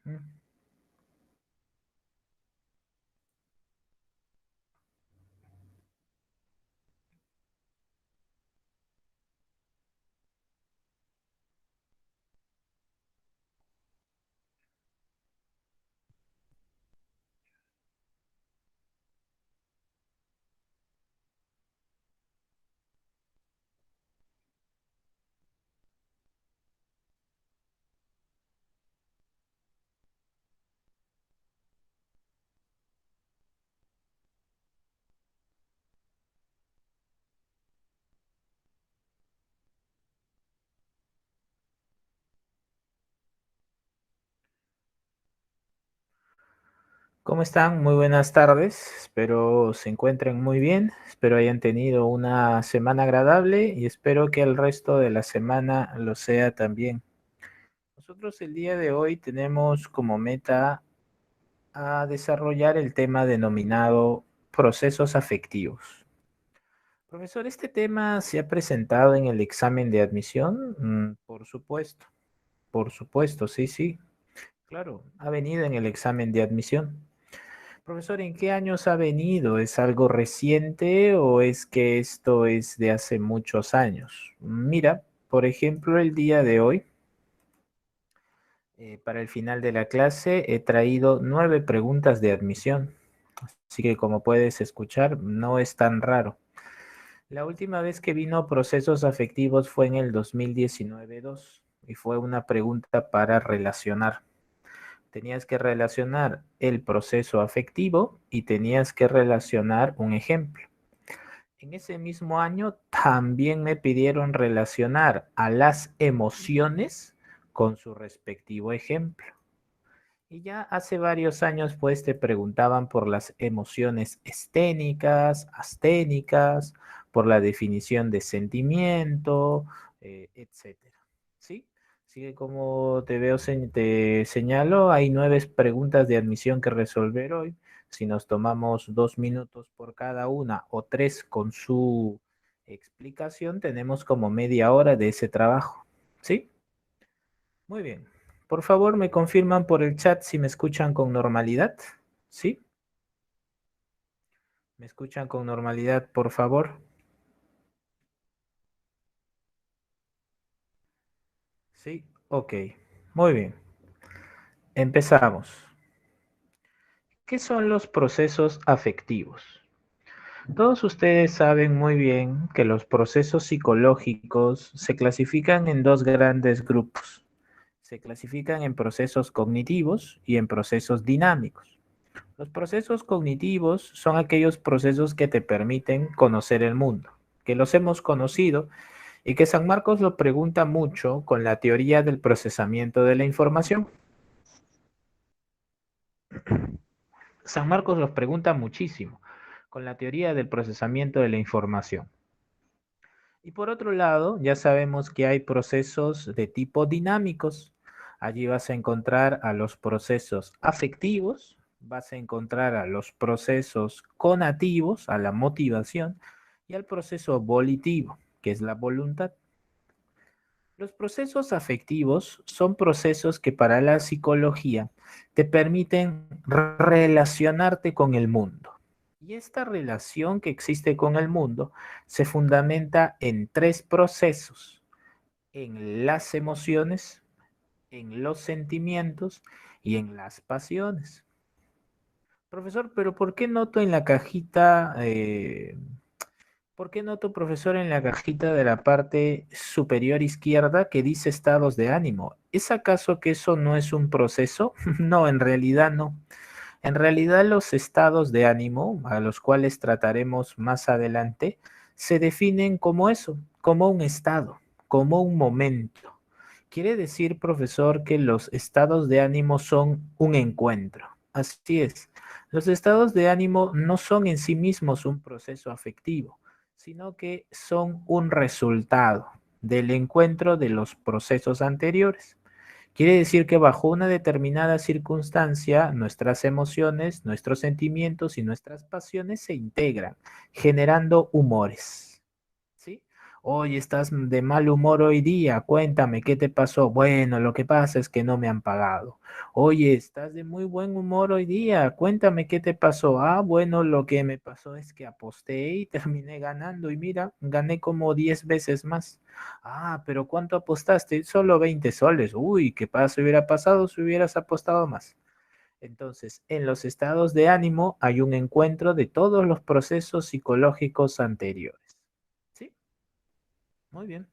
Ujú. ¿Cómo están? Muy buenas tardes. Espero se encuentren muy bien. Espero hayan tenido una semana agradable y espero que el resto de la semana lo sea también. Nosotros el día de hoy tenemos como meta a desarrollar el tema denominado procesos afectivos. Profesor, ¿este tema se ha presentado en el examen de admisión? Por supuesto, sí, sí. Claro, ha venido en el examen de admisión. Profesor, ¿en qué años ha venido? ¿Es algo reciente o es que esto es de hace muchos años? Mira, por ejemplo, el día de hoy, para el final de la clase, he traído 9 preguntas de admisión. Así que como puedes escuchar, no es tan raro. La última vez que vino procesos afectivos fue en el 2019-2 y fue una pregunta para relacionar. Tenías que relacionar el proceso afectivo y tenías que relacionar un ejemplo. En ese mismo año también me pidieron relacionar a las emociones con su respectivo ejemplo. Y ya hace varios años pues te preguntaban por las emociones esténicas, asténicas, por la definición de sentimiento, etcétera. ¿Sí? Así que como te señalo, hay 9 preguntas de admisión que resolver hoy. Si nos tomamos 2 minutos por cada una o 3 con su explicación, tenemos como media hora de ese trabajo. ¿Sí? Muy bien. Por favor, me confirman por el chat si me escuchan con normalidad. ¿Sí? ¿Me escuchan con normalidad, por favor? Sí. Ok. Muy bien. Empezamos. ¿Qué son los procesos afectivos? Todos ustedes saben muy bien que los procesos psicológicos se clasifican en dos grandes grupos. Se clasifican en procesos cognitivos y en procesos dinámicos. Los procesos cognitivos son aquellos procesos que te permiten conocer el mundo, que los hemos conocido y que San Marcos lo pregunta mucho con la teoría del procesamiento de la información. San Marcos los pregunta muchísimo con la teoría del procesamiento de la información. Y por otro lado, ya sabemos que hay procesos de tipo dinámicos. Allí vas a encontrar a los procesos afectivos, vas a encontrar a los procesos conativos, a la motivación, y al proceso volitivo, que es la voluntad. Los procesos afectivos son procesos que para la psicología te permiten relacionarte con el mundo. Y esta relación que existe con el mundo se fundamenta en 3 procesos: en las emociones, en los sentimientos y en las pasiones. Profesor, pero ¿por qué noto en la cajita, por qué noto, profesor, en la cajita de la parte superior izquierda que dice estados de ánimo? ¿Es acaso que eso no es un proceso? No, en realidad no. En realidad los estados de ánimo, a los cuales trataremos más adelante, se definen como eso, como un estado, como un momento. Quiere decir, profesor, que los estados de ánimo son un encuentro. Así es. Los estados de ánimo no son en sí mismos un proceso afectivo, sino que son un resultado del encuentro de los procesos anteriores. Quiere decir que bajo una determinada circunstancia, nuestras emociones, nuestros sentimientos y nuestras pasiones se integran, generando humores. ¿Sí? Oye, estás de mal humor hoy día, cuéntame, ¿qué te pasó? Bueno, lo que pasa es que no me han pagado. Oye, estás de muy buen humor hoy día, cuéntame, ¿qué te pasó? Ah, bueno, lo que me pasó es que aposté y terminé ganando y mira, gané como 10 veces más. Ah, pero ¿cuánto apostaste? Solo 20 soles. Uy, ¿qué pasa? Hubiera pasado si hubieras apostado más. Entonces, en los estados de ánimo hay un encuentro de todos los procesos psicológicos anteriores. ¿Sí? Muy bien.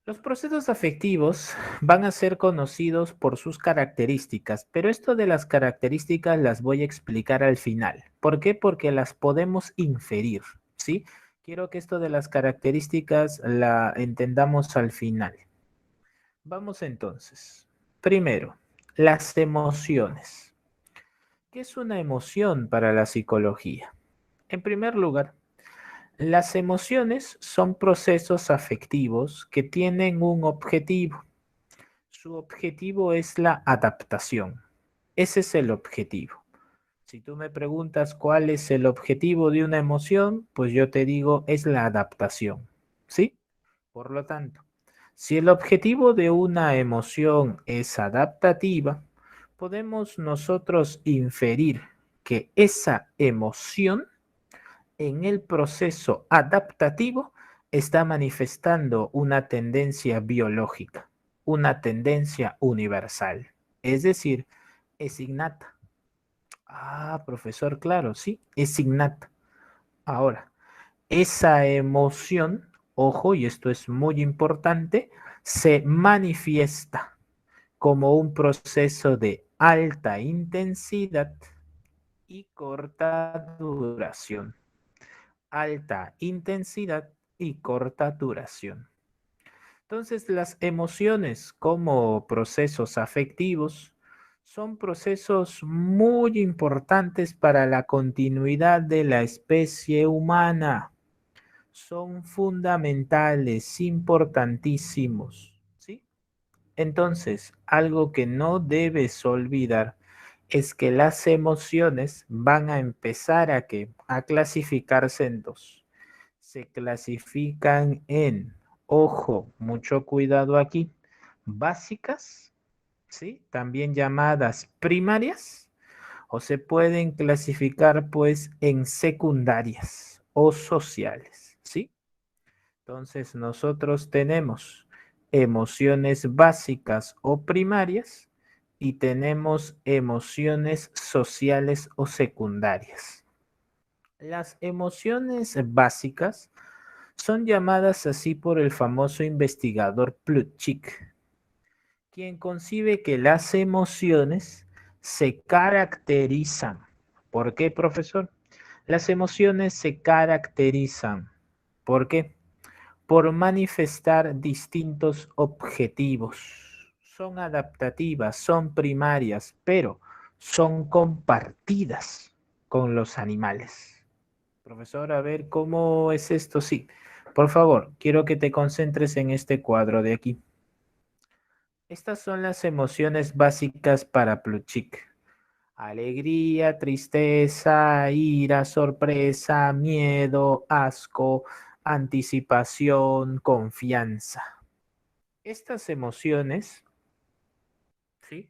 Los procesos afectivos van a ser conocidos por sus características, pero esto de las características las voy a explicar al final. ¿Por qué? Porque las podemos inferir, ¿sí? Quiero que esto de las características la entendamos al final. Vamos entonces. Primero, las emociones. ¿Qué es una emoción para la psicología? En primer lugar, las emociones son procesos afectivos que tienen un objetivo. Su objetivo es la adaptación. Ese es el objetivo. Si tú me preguntas cuál es el objetivo de una emoción, pues yo te digo es la adaptación. ¿Sí? Por lo tanto, si el objetivo de una emoción es adaptativa, podemos nosotros inferir que esa emoción en el proceso adaptativo está manifestando una tendencia biológica, una tendencia universal, es decir, es innata. Ah, profesor, claro, sí, es innata. Ahora, esa emoción, ojo, y esto es muy importante, se manifiesta como un proceso de alta intensidad y corta duración. Alta intensidad y corta duración. Entonces, las emociones como procesos afectivos son procesos muy importantes para la continuidad de la especie humana. Son fundamentales, importantísimos, ¿sí? Entonces, algo que no debes olvidar es que las emociones van a empezar a clasificarse en dos. Se clasifican en, ojo, mucho cuidado aquí, básicas, ¿sí? También llamadas primarias, o se pueden clasificar pues en secundarias o sociales, ¿sí? Entonces nosotros tenemos emociones básicas o primarias y tenemos emociones sociales o secundarias. Las emociones básicas son llamadas así por el famoso investigador Plutchik, quien concibe que las emociones se caracterizan. ¿Por qué, profesor? Las emociones se caracterizan. ¿Por qué? Por manifestar distintos objetivos. Son adaptativas, son primarias, pero son compartidas con los animales. Profesor, a ver, ¿cómo es esto? Sí, por favor, quiero que te concentres en este cuadro de aquí. Estas son las emociones básicas para Plutchik. Alegría, tristeza, ira, sorpresa, miedo, asco, anticipación, confianza. Estas emociones, ¿sí?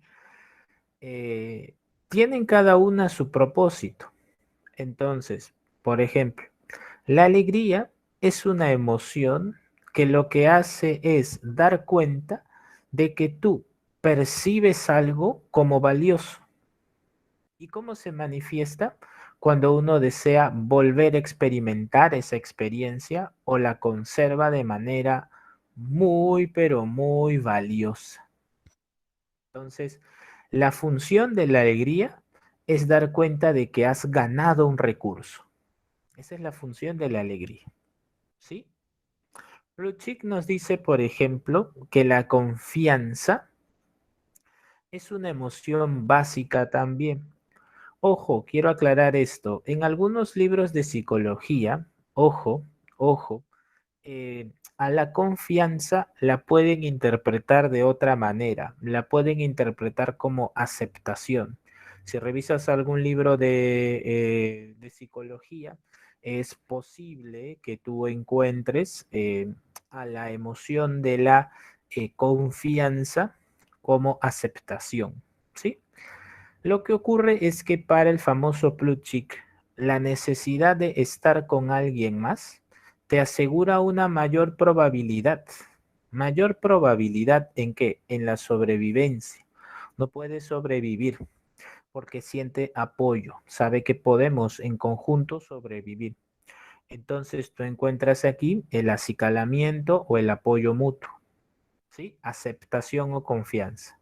Eh, tienen cada una su propósito. Entonces, por ejemplo, la alegría es una emoción que lo que hace es dar cuenta de que tú percibes algo como valioso. ¿Y cómo se manifiesta? Cuando uno desea volver a experimentar esa experiencia o la conserva de manera muy, pero muy valiosa. Entonces, la función de la alegría es dar cuenta de que has ganado un recurso. Esa es la función de la alegría. ¿Sí? Luchick nos dice, por ejemplo, que la confianza es una emoción básica también. Ojo, quiero aclarar esto. En algunos libros de psicología, ojo, a la confianza la pueden interpretar de otra manera. La pueden interpretar como aceptación. Si revisas algún libro de psicología, es posible que tú encuentres a la emoción de la confianza como aceptación, ¿sí? Lo que ocurre es que para el famoso Plutchik, la necesidad de estar con alguien más te asegura una mayor probabilidad. ¿Mayor probabilidad en qué? En la sobrevivencia. No puede sobrevivir porque siente apoyo, sabe que podemos en conjunto sobrevivir. Entonces tú encuentras aquí el acicalamiento o el apoyo mutuo, ¿sí? Aceptación o confianza.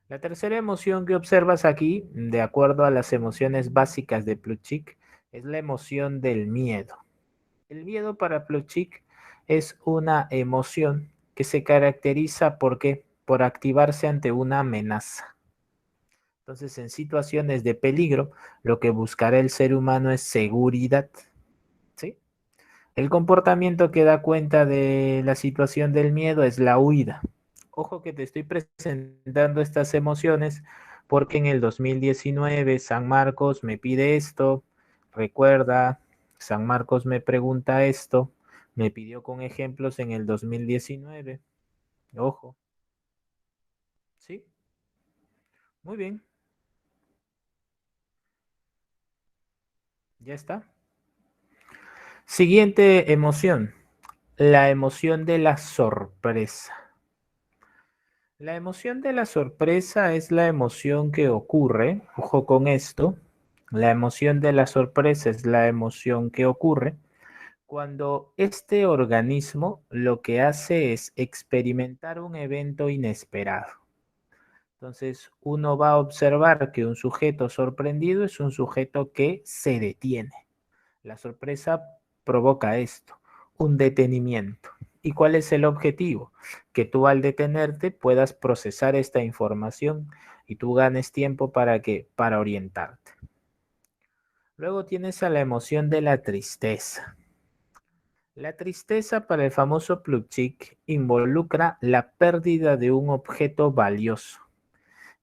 La tercera emoción que observas aquí, de acuerdo a las emociones básicas de Plutchik, es la emoción del miedo. El miedo para Plutchik es una emoción que se caracteriza ¿por qué? Por activarse ante una amenaza. Entonces, en situaciones de peligro, lo que buscará el ser humano es seguridad, ¿sí? El comportamiento que da cuenta de la situación del miedo es la huida. Ojo que te estoy presentando estas emociones porque en el 2019 San Marcos me pide esto, recuerda, San Marcos me pregunta esto, me pidió con ejemplos en el 2019. Ojo, ¿sí? Muy bien, ya está. Siguiente emoción, la emoción de la sorpresa. La emoción de la sorpresa es la emoción que ocurre, ojo con esto, la emoción de la sorpresa es la emoción que ocurre cuando este organismo lo que hace es experimentar un evento inesperado. Entonces, uno va a observar que un sujeto sorprendido es un sujeto que se detiene. La sorpresa provoca esto, un detenimiento. ¿Y cuál es el objetivo? Que tú al detenerte puedas procesar esta información y tú ganes tiempo para qué? Para orientarte. Luego tienes a la emoción de la tristeza. La tristeza para el famoso Plutchik involucra la pérdida de un objeto valioso.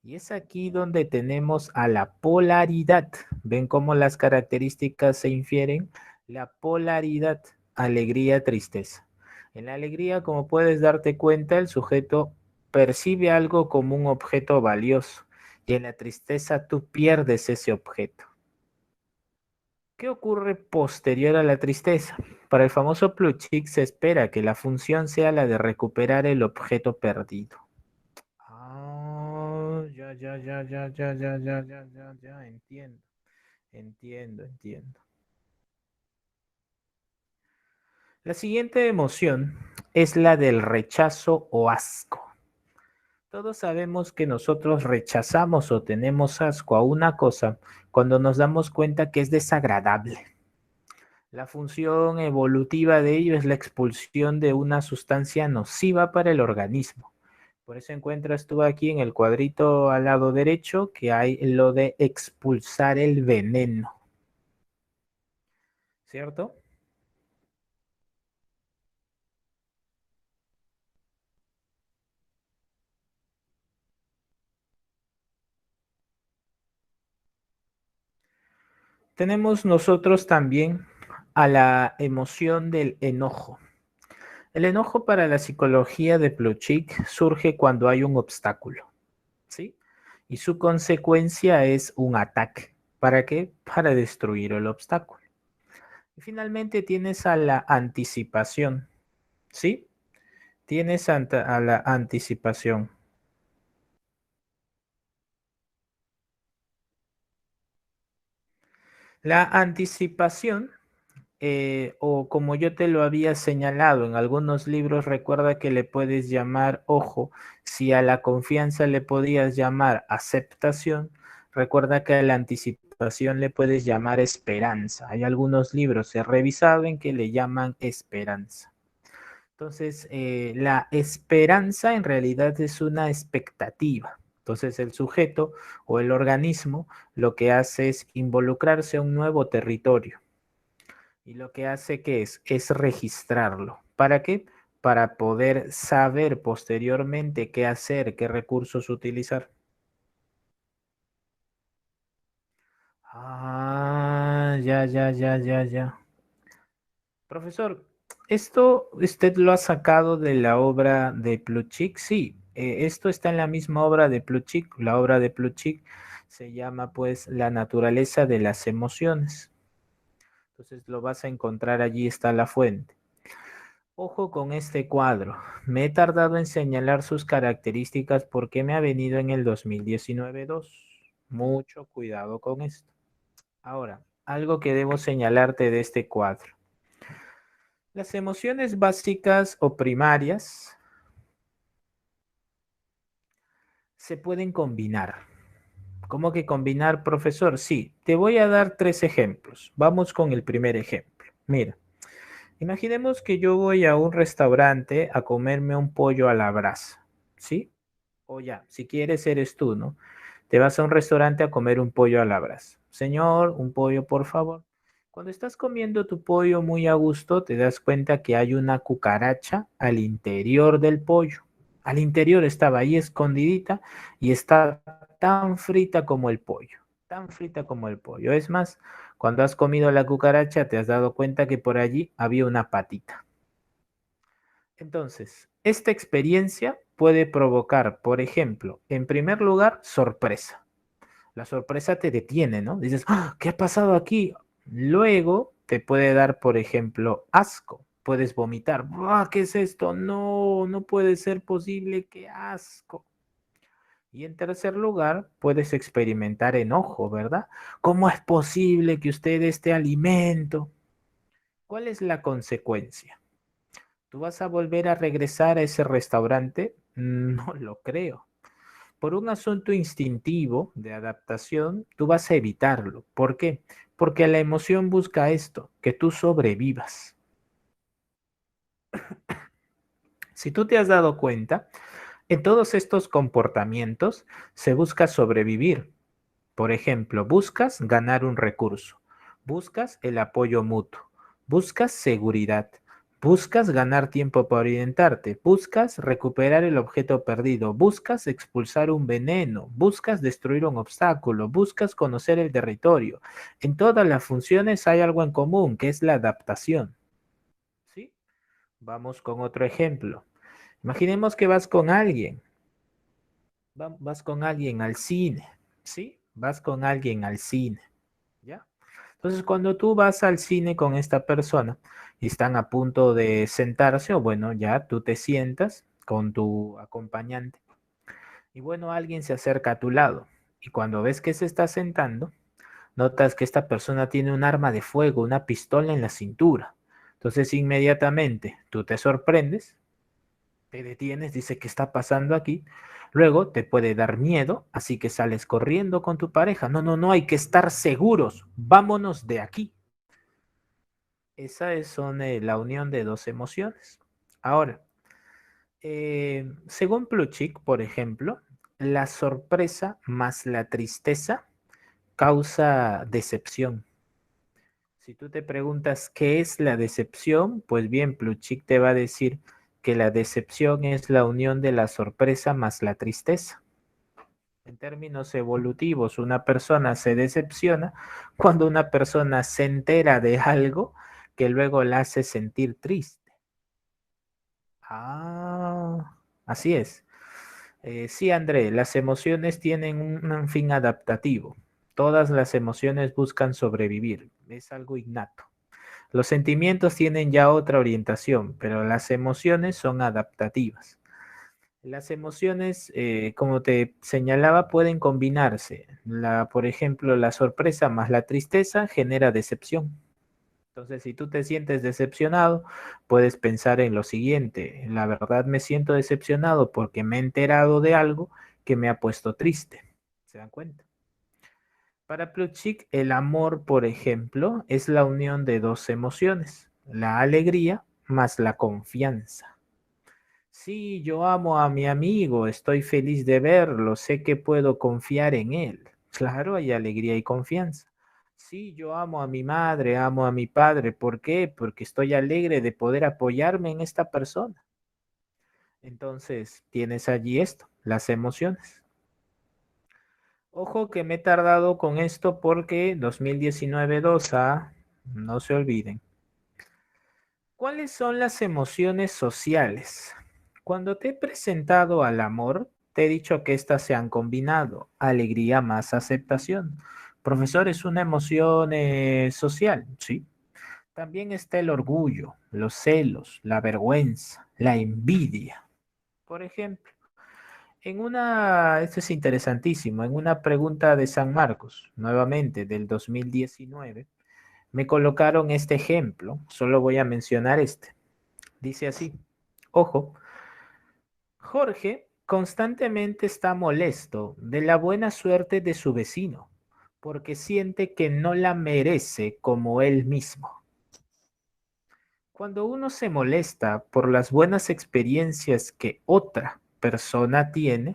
Y es aquí donde tenemos a la polaridad. ¿Ven cómo las características se infieren? La polaridad, alegría, tristeza. En la alegría, como puedes darte cuenta, el sujeto percibe algo como un objeto valioso. Y en la tristeza tú pierdes ese objeto. ¿Qué ocurre posterior a la tristeza? Para el famoso Plutchik se espera que la función sea la de recuperar el objeto perdido. Ah, ya, entiendo, entiendo. La siguiente emoción es la del rechazo o asco. Todos sabemos que nosotros rechazamos o tenemos asco a una cosa cuando nos damos cuenta que es desagradable. La función evolutiva de ello es la expulsión de una sustancia nociva para el organismo. Por eso encuentras tú aquí en el cuadrito al lado derecho que hay lo de expulsar el veneno, ¿cierto? Tenemos nosotros también a la emoción del enojo. El enojo para la psicología de Plutchik surge cuando hay un obstáculo, ¿sí? Y su consecuencia es un ataque. ¿Para qué? Para destruir el obstáculo. Y finalmente tienes a la anticipación, ¿sí? Tienes a la anticipación. La anticipación, o como yo te lo había señalado en algunos libros, recuerda que le puedes llamar, ojo, si a la confianza le podías llamar aceptación, recuerda que a la anticipación le puedes llamar esperanza. Hay algunos libros, he revisado en que le llaman esperanza. Entonces, la esperanza en realidad es una expectativa. Entonces, el sujeto o el organismo lo que hace es involucrarse a un nuevo territorio y lo que hace que es registrarlo. ¿Para qué? Para poder saber posteriormente qué hacer, qué recursos utilizar. Ah, ya. Profesor, ¿esto usted lo ha sacado de la obra de Plutchik? Sí, esto está en la misma obra de Plutchik. La obra de Plutchik se llama pues La naturaleza de las emociones. Entonces lo vas a encontrar allí, está la fuente. Ojo con este cuadro. Me he tardado en señalar sus características porque me ha venido en el 2019-2. Mucho cuidado con esto. Ahora, algo que debo señalarte de este cuadro. Las emociones básicas o primarias se pueden combinar. ¿Cómo que combinar, profesor? Sí, te voy a dar tres ejemplos. Vamos con el primer ejemplo. Mira, imaginemos que yo voy a un restaurante a comerme un pollo a la brasa, ¿sí? O ya, si quieres eres tú, ¿no? Te vas a un restaurante a comer un pollo a la brasa. Señor, un pollo, por favor. Cuando estás comiendo tu pollo muy a gusto, te das cuenta que hay una cucaracha al interior del pollo. Al interior estaba ahí escondidita y está tan frita como el pollo. Tan frita como el pollo. Es más, cuando has comido la cucaracha, te has dado cuenta que por allí había una patita. Entonces, esta experiencia puede provocar, por ejemplo, en primer lugar, sorpresa. La sorpresa te detiene, ¿no? Dices, ¡ah! ¿Qué ha pasado aquí? Luego te puede dar, por ejemplo, asco. Puedes vomitar. ¡Ah! ¿Qué es esto? No, no puede ser posible. ¡Qué asco! Y en tercer lugar, puedes experimentar enojo, ¿verdad? ¿Cómo es posible que usted este alimento? ¿Cuál es la consecuencia? ¿Tú vas a volver a regresar a ese restaurante? No lo creo. Por un asunto instintivo de adaptación, tú vas a evitarlo. ¿Por qué? Porque la emoción busca esto, que tú sobrevivas. Si tú te has dado cuenta, en todos estos comportamientos se busca sobrevivir. Por ejemplo, buscas ganar un recurso, buscas el apoyo mutuo, buscas seguridad, buscas ganar tiempo para orientarte, buscas recuperar el objeto perdido, buscas expulsar un veneno, buscas destruir un obstáculo, buscas conocer el territorio. En todas las funciones hay algo en común, que es la adaptación. ¿Sí? Vamos con otro ejemplo. Imaginemos que vas con alguien, vas con alguien al cine, ¿sí? Vas con alguien al cine. ¿Ya? Entonces, cuando tú vas al cine con esta persona y están a punto de sentarse, o bueno, ya tú te sientas con tu acompañante y bueno, alguien se acerca a tu lado y cuando ves que se está sentando, notas que esta persona tiene un arma de fuego, una pistola en la cintura. Entonces, inmediatamente tú te sorprendes, te detienes, dices, ¿qué está pasando aquí? Luego te puede dar miedo, así que sales corriendo con tu pareja. No, no, no, hay que estar seguros. Vámonos de aquí. Esa son la unión de dos emociones. Ahora, según Plutchik, por ejemplo, la sorpresa más la tristeza causa decepción. Si tú te preguntas qué es la decepción, pues bien, Plutchik te va a decir que la decepción es la unión de la sorpresa más la tristeza. En términos evolutivos, una persona se decepciona cuando una persona se entera de algo que luego la hace sentir triste. Ah, así es. Sí, André, las emociones tienen un fin adaptativo. Todas las emociones buscan sobrevivir. Es algo innato. Los sentimientos tienen ya otra orientación, pero las emociones son adaptativas. Las emociones, como te señalaba, pueden combinarse. Por ejemplo, la sorpresa más la tristeza genera decepción. Entonces, si tú te sientes decepcionado, puedes pensar en lo siguiente. La verdad me siento decepcionado porque me he enterado de algo que me ha puesto triste. ¿Se dan cuenta? Para Plutchik, el amor, por ejemplo, es la unión de dos emociones, la alegría más la confianza. Sí, yo amo a mi amigo, estoy feliz de verlo, sé que puedo confiar en él. Claro, hay alegría y confianza. Sí, yo amo a mi madre, amo a mi padre. ¿Por qué? Porque estoy alegre de poder apoyarme en esta persona. Entonces, tienes allí esto, las emociones. Ojo que me he tardado con esto porque 2019-2A, no se olviden. ¿Cuáles son las emociones sociales? Cuando te he presentado al amor, te he dicho que éstas se han combinado. Alegría más aceptación. Profesor, ¿es una emoción social? Sí. También está el orgullo, los celos, la vergüenza, la envidia. Por ejemplo, esto es interesantísimo, en una pregunta de San Marcos, nuevamente del 2019, me colocaron este ejemplo, solo voy a mencionar este. Dice así, ojo, Jorge constantemente está molesto de la buena suerte de su vecino, porque siente que no la merece como él mismo. Cuando uno se molesta por las buenas experiencias que otra persona tiene,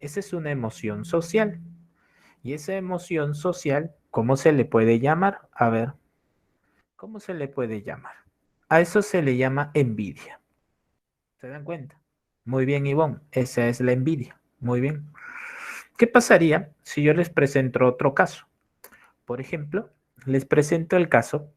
esa es una emoción social. Y esa emoción social, ¿cómo se le puede llamar? A ver, ¿cómo se le puede llamar? A eso se le llama envidia. ¿Se dan cuenta? Muy bien, Ivonne, esa es la envidia. Muy bien. ¿Qué pasaría si yo les presento otro caso? Por ejemplo, les presento el caso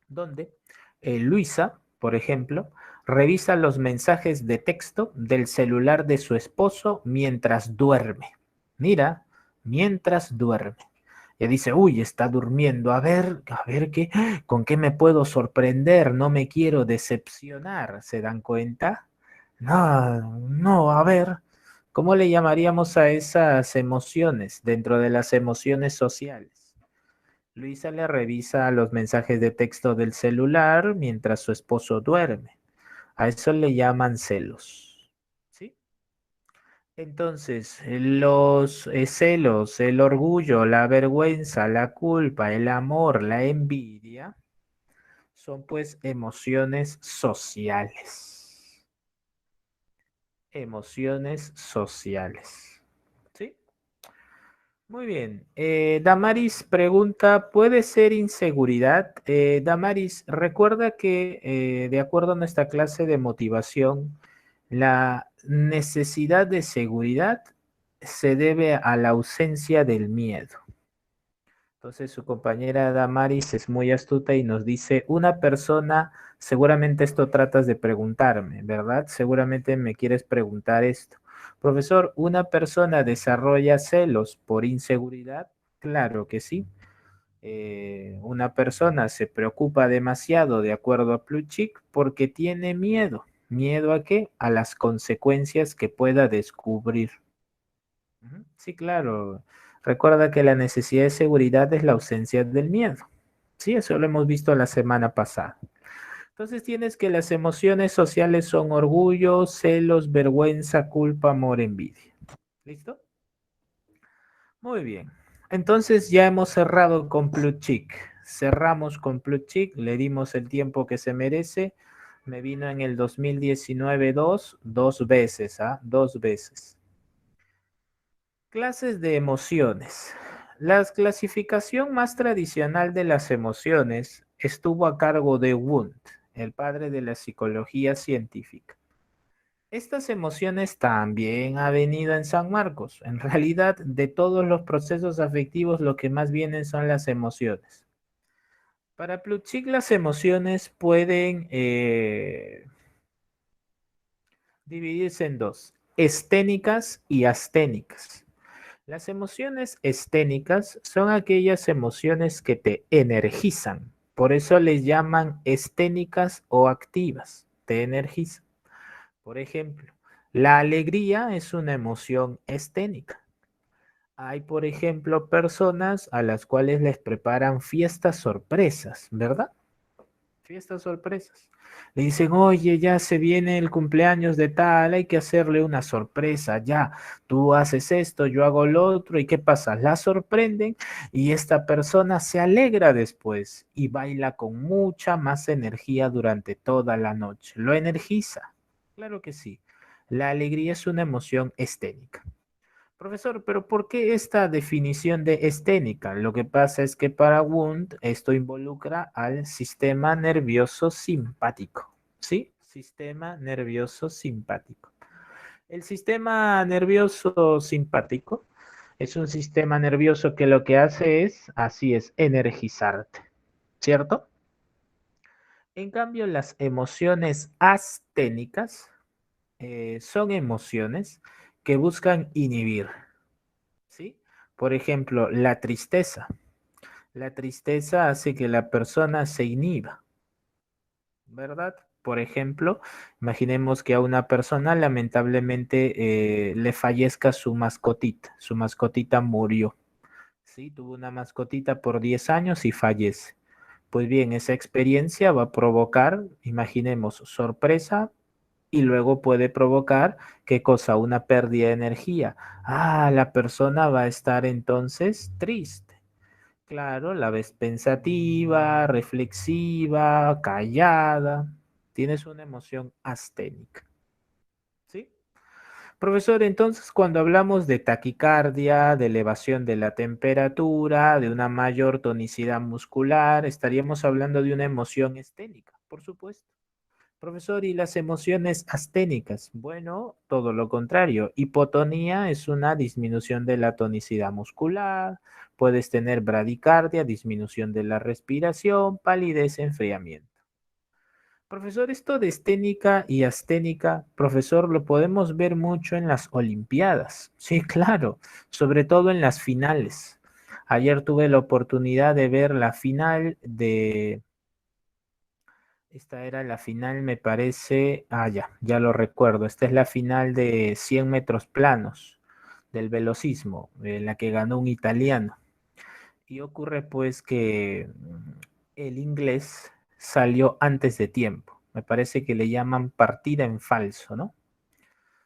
donde Luisa, por ejemplo, revisa los mensajes de texto del celular de su esposo mientras duerme. Mira, mientras duerme. Ya dice, uy, está durmiendo. A ver qué, con qué me puedo sorprender. No me quiero decepcionar. ¿Se dan cuenta? No, no, a ver, ¿cómo le llamaríamos a esas emociones dentro de las emociones sociales? Luisa le revisa los mensajes de texto del celular mientras su esposo duerme. A eso le llaman celos. ¿Sí? Entonces, los celos, el orgullo, la vergüenza, la culpa, el amor, la envidia, son pues emociones sociales. Emociones sociales. ¿Sí? Muy bien. Damaris pregunta, ¿puede ser inseguridad? Damaris, recuerda que de acuerdo a nuestra clase de motivación, la necesidad de seguridad se debe a la ausencia del miedo. Entonces su compañera Damaris es muy astuta y nos dice, una persona, seguramente esto tratas de preguntarme, ¿verdad? Seguramente me quieres preguntar esto. Profesor, ¿una persona desarrolla celos por inseguridad? Claro que sí. Una persona se preocupa demasiado, de acuerdo a Plutchik, porque tiene miedo. ¿Miedo a qué? A las consecuencias que pueda descubrir. Ujú. Sí, claro. Recuerda que la necesidad de seguridad es la ausencia del miedo. Sí, eso lo hemos visto la semana pasada. Entonces tienes que las emociones sociales son orgullo, celos, vergüenza, culpa, amor, envidia. ¿Listo? Muy bien. Entonces ya hemos cerrado con Plutchik. Cerramos con Plutchik, le dimos el tiempo que se merece. Me vino en el 2019 dos veces, ¿ah? Dos veces. Clases de emociones. La clasificación más tradicional de las emociones estuvo a cargo de Wundt, el padre de la psicología científica. Estas emociones también ha venido en San Marcos. En realidad, de todos los procesos afectivos, lo que más vienen son las emociones. Para Plutchik, las emociones pueden dividirse en dos, esténicas y asténicas. Las emociones esténicas son aquellas emociones que te energizan. Por eso les llaman esténicas o activas. Te energizan. Por ejemplo, la alegría es una emoción esténica. Hay, por ejemplo, personas a las cuales les preparan fiestas sorpresas, ¿verdad? Fiestas sorpresas. Le dicen, oye, ya se viene el cumpleaños de tal, hay que hacerle una sorpresa, ya, tú haces esto, yo hago lo otro, ¿y qué pasa? La sorprenden y esta persona se alegra después y baila con mucha más energía durante toda la noche. Lo energiza. Claro que sí. La alegría es una emoción esténica. Profesor, pero ¿por qué esta definición de esténica? Lo que pasa es que para Wundt esto involucra al sistema nervioso simpático, ¿sí? Sistema nervioso simpático. El sistema nervioso simpático es un sistema nervioso que lo que hace es, así es, energizarte, ¿cierto? En cambio, las emociones asténicas son emociones que buscan inhibir, ¿sí? Por ejemplo, la tristeza. La tristeza hace que la persona se inhiba, ¿verdad? Por ejemplo, imaginemos que a una persona lamentablemente le fallezca su mascotita murió, ¿sí? Tuvo una mascotita por 10 años y fallece. Pues bien, esa experiencia va a provocar, imaginemos, sorpresa y luego puede provocar, ¿qué cosa? Una pérdida de energía. Ah, la persona va a estar entonces triste. Claro, la ves pensativa, reflexiva, callada. Tienes una emoción asténica. ¿Sí? Profesor, entonces cuando hablamos de taquicardia, de elevación de la temperatura, de una mayor tonicidad muscular, estaríamos hablando de una emoción esténica, por supuesto. Profesor, ¿y las emociones asténicas? Bueno, todo lo contrario. Hipotonía es una disminución de la tonicidad muscular, puedes tener bradicardia, disminución de la respiración, palidez, enfriamiento. Profesor, esto de esténica y asténica, profesor, lo podemos ver mucho en las Olimpiadas. Sí, claro, sobre todo en las finales. Ayer tuve la oportunidad de ver la final de... Esta era la final, me parece... Ah, ya lo recuerdo. Esta es la final de 100 metros planos del velocismo, en la que ganó un italiano. Y ocurre pues que el inglés salió antes de tiempo. Me parece que le llaman partida en falso, ¿no?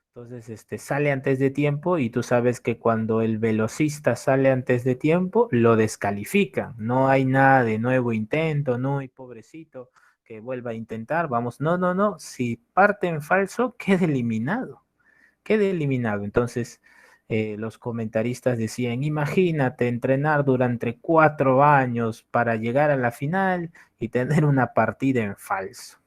Entonces, sale antes de tiempo y tú sabes que cuando el velocista sale antes de tiempo, lo descalifican. No hay nada de nuevo intento, no, y pobrecito, que vuelva a intentar. Vamos, no, no, no. Si parte en falso, queda eliminado. Queda eliminado. Entonces, los comentaristas decían, imagínate entrenar durante 4 años para llegar a la final y tener una partida en falso.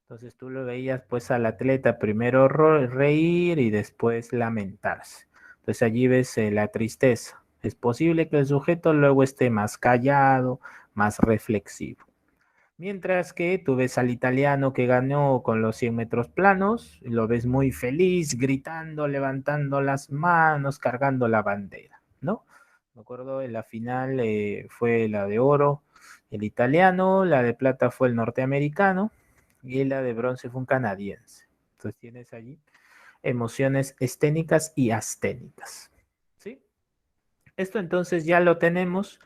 Entonces tú lo veías pues al atleta primero reír y después lamentarse. Entonces allí ves la tristeza. Es posible que el sujeto luego esté más callado, más reflexivo. Mientras que tú ves al italiano que ganó con los 100 metros planos, y lo ves muy feliz, gritando, levantando las manos, cargando la bandera, ¿no? Me acuerdo en la final fue la de oro, el italiano, la de plata fue el norteamericano y la de bronce fue un canadiense. Entonces tienes allí emociones esténicas y asténicas, ¿sí? Esto entonces ya lo tenemos.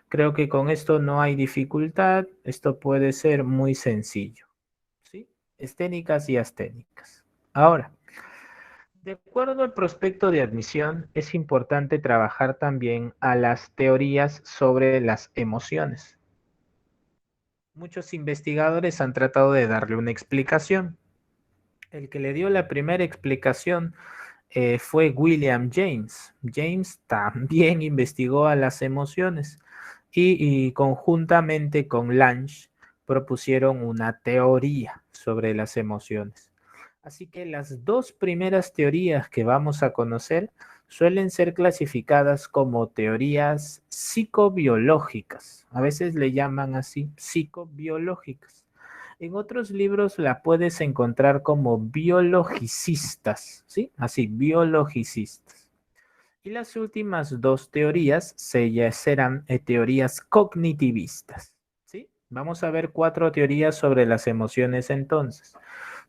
Creo que con esto no hay dificultad. Esto puede ser muy sencillo, ¿sí? Esténicas y asténicas. Ahora, de acuerdo al prospecto de admisión, es importante trabajar también a las teorías sobre las emociones. Muchos investigadores han tratado de darle una explicación. El que le dio la primera explicación fue William James. James también investigó a las emociones y conjuntamente con Lange propusieron una teoría sobre las emociones. Así que las dos primeras teorías que vamos a conocer suelen ser clasificadas como teorías psicobiológicas. A veces le llaman así, psicobiológicas. En otros libros la puedes encontrar como biologicistas, ¿sí? Así, biologicistas. Y las últimas dos teorías ya serán teorías cognitivistas, ¿sí? Vamos a ver 4 teorías sobre las emociones entonces.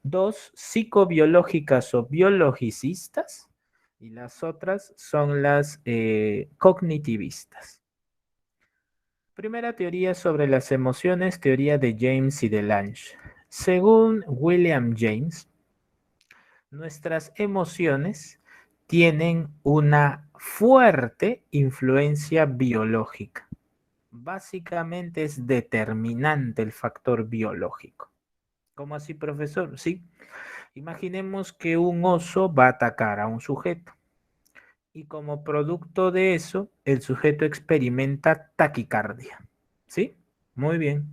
2 psicobiológicas o biologicistas y las otras son las cognitivistas. Primera teoría sobre las emociones, teoría de James y de Lange. Según William James, nuestras emociones tienen una fuerte influencia biológica. Básicamente es determinante el factor biológico. ¿Cómo así, profesor? Sí. Imaginemos que un oso va a atacar a un sujeto y como producto de eso, el sujeto experimenta taquicardia. ¿Sí? Muy bien.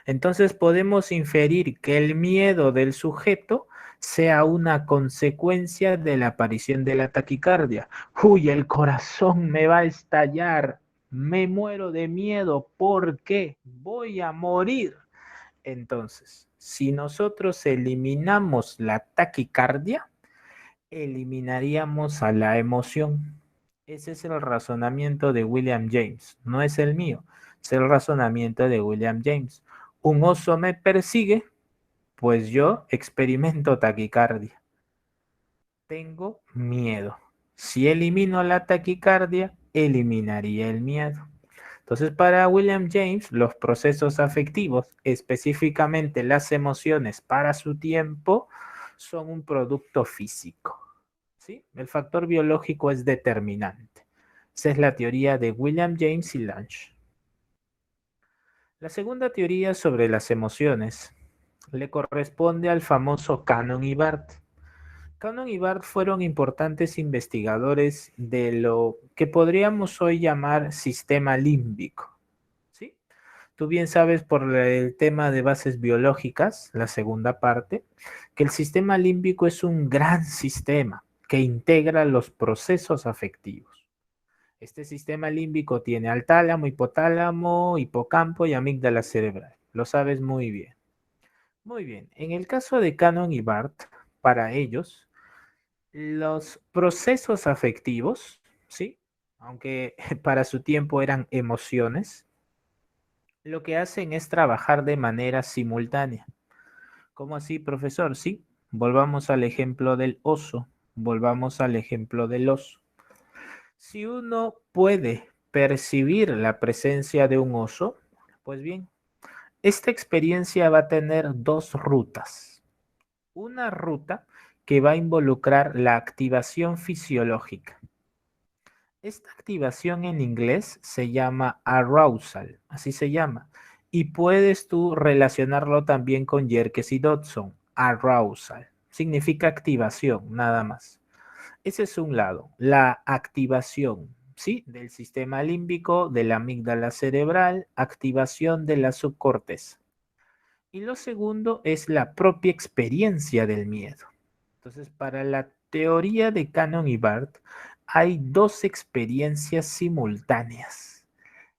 Entonces podemos inferir que el miedo del sujeto sea una consecuencia de la aparición de la taquicardia. Uy, el corazón me va a estallar. Me muero de miedo porque voy a morir. Entonces, si nosotros eliminamos la taquicardia, eliminaríamos a la emoción. Ese es el razonamiento de William James, no es el mío, es el razonamiento de William James. Un oso me persigue, pues yo experimento taquicardia. Tengo miedo. Si elimino la taquicardia, eliminaría el miedo. Entonces, para William James, los procesos afectivos, específicamente las emociones para su tiempo, son un producto físico. ¿Sí? El factor biológico es determinante. Esa es la teoría de William James y Lange. La segunda teoría sobre las emociones le corresponde al famoso Cannon y Barth. Cannon y Barth fueron importantes investigadores de lo que podríamos hoy llamar sistema límbico. ¿Sí? Tú bien sabes por el tema de bases biológicas, la segunda parte, que el sistema límbico es un gran sistema que integra los procesos afectivos. Este sistema límbico tiene al tálamo, hipotálamo, hipocampo y amígdala cerebral. Lo sabes muy bien. Muy bien. En el caso de Cannon y Barth, para ellos, los procesos afectivos, ¿sí? Aunque para su tiempo eran emociones, lo que hacen es trabajar de manera simultánea. ¿Cómo así, profesor? Sí, volvamos al ejemplo del oso, volvamos al ejemplo del oso. Si uno puede percibir la presencia de un oso, pues bien, esta experiencia va a tener dos rutas. Una ruta que va a involucrar la activación fisiológica. Esta activación en inglés se llama arousal, así se llama. Y puedes tú relacionarlo también con Yerkes y Dodson. Arousal significa activación, nada más. Ese es un lado, la activación, ¿sí? Del sistema límbico, de la amígdala cerebral, activación de la subcorteza. Y lo segundo es la propia experiencia del miedo. Entonces, para la teoría de Cannon y Barth, hay dos experiencias simultáneas,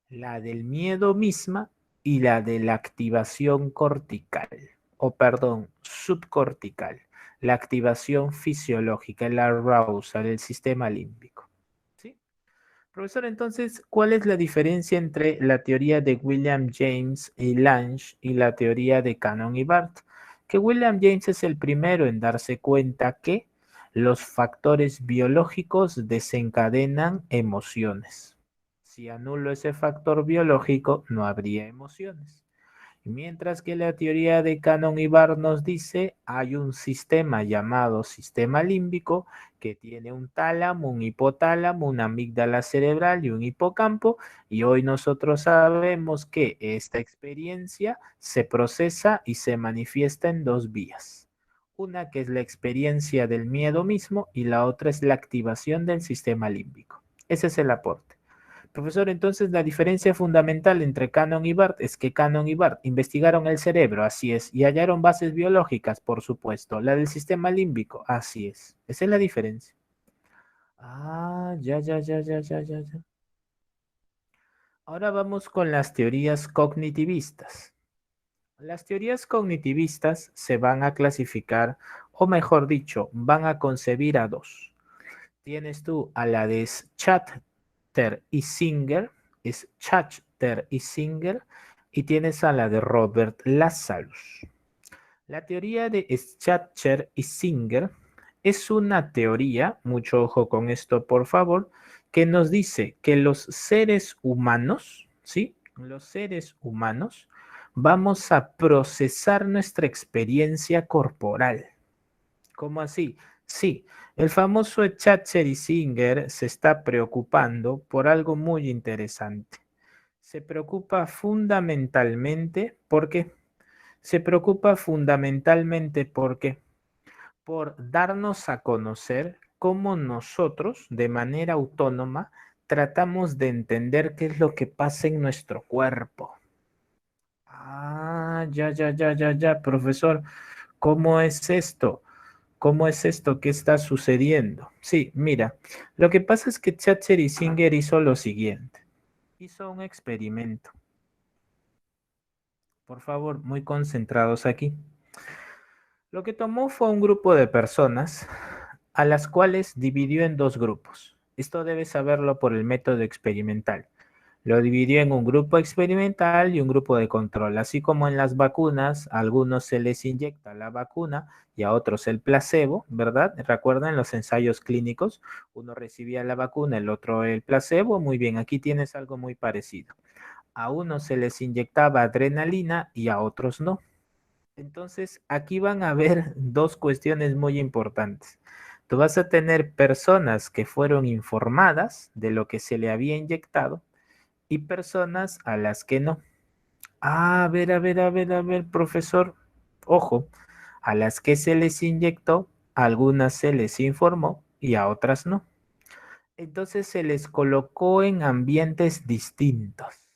la del miedo misma y la de la activación cortical, o perdón, subcortical, la activación fisiológica, el arousal del sistema límbico. ¿Sí? Profesor, entonces, ¿cuál es la diferencia entre la teoría de William James y Lange y la teoría de Cannon y Barth? Que William James es el primero en darse cuenta que los factores biológicos desencadenan emociones. Si anulo ese factor biológico, no habría emociones. Mientras que la teoría de Cannon y Barr nos dice, hay un sistema llamado sistema límbico que tiene un tálamo, un hipotálamo, una amígdala cerebral y un hipocampo, y hoy nosotros sabemos que esta experiencia se procesa y se manifiesta en dos vías. Una que es la experiencia del miedo mismo y la otra es la activación del sistema límbico. Ese es el aporte. Profesor, entonces la diferencia fundamental entre Cannon y Barth es que Cannon y Barth investigaron el cerebro, así es, y hallaron bases biológicas, por supuesto. La del sistema límbico, así es. Esa es la diferencia. Ah, ya. Ahora vamos con las teorías cognitivistas. Las teorías cognitivistas se van a clasificar, o mejor dicho, van a concebir a dos. Tienes tú a la de Schachter y Singer, es Schachter y Singer, y tienes a la de Robert Lazarus. La teoría de Schachter y Singer es una teoría, mucho ojo con esto por favor, que nos dice que los seres humanos, ¿sí? Los seres humanos vamos a procesar nuestra experiencia corporal. ¿Cómo así? Sí, el famoso Schachter y Singer se está preocupando por algo muy interesante. Se preocupa fundamentalmente, ¿por qué? Se preocupa fundamentalmente porque por darnos a conocer cómo nosotros, de manera autónoma, tratamos de entender qué es lo que pasa en nuestro cuerpo. Ah, ya, profesor, ¿cómo es esto? ¿Cómo es esto? ¿Qué está sucediendo? Sí, mira, lo que pasa es que Schachter y Singer hizo lo siguiente. Hizo un experimento. Por favor, muy concentrados aquí. Lo que tomó fue un grupo de personas a las cuales dividió en dos grupos. Esto debes saberlo por el método experimental. Lo dividió en un grupo experimental y un grupo de control. Así como en las vacunas, a algunos se les inyecta la vacuna y a otros el placebo, ¿verdad? ¿Recuerdan los ensayos clínicos? Uno recibía la vacuna, el otro el placebo. Muy bien, aquí tienes algo muy parecido. A unos se les inyectaba adrenalina y a otros no. Entonces, aquí van a haber dos cuestiones muy importantes. Tú vas a tener personas que fueron informadas de lo que se le había inyectado y personas a las que no. Ah, a ver, profesor. Ojo, a las que se les inyectó, a algunas se les informó y a otras no. Entonces se les colocó en ambientes distintos.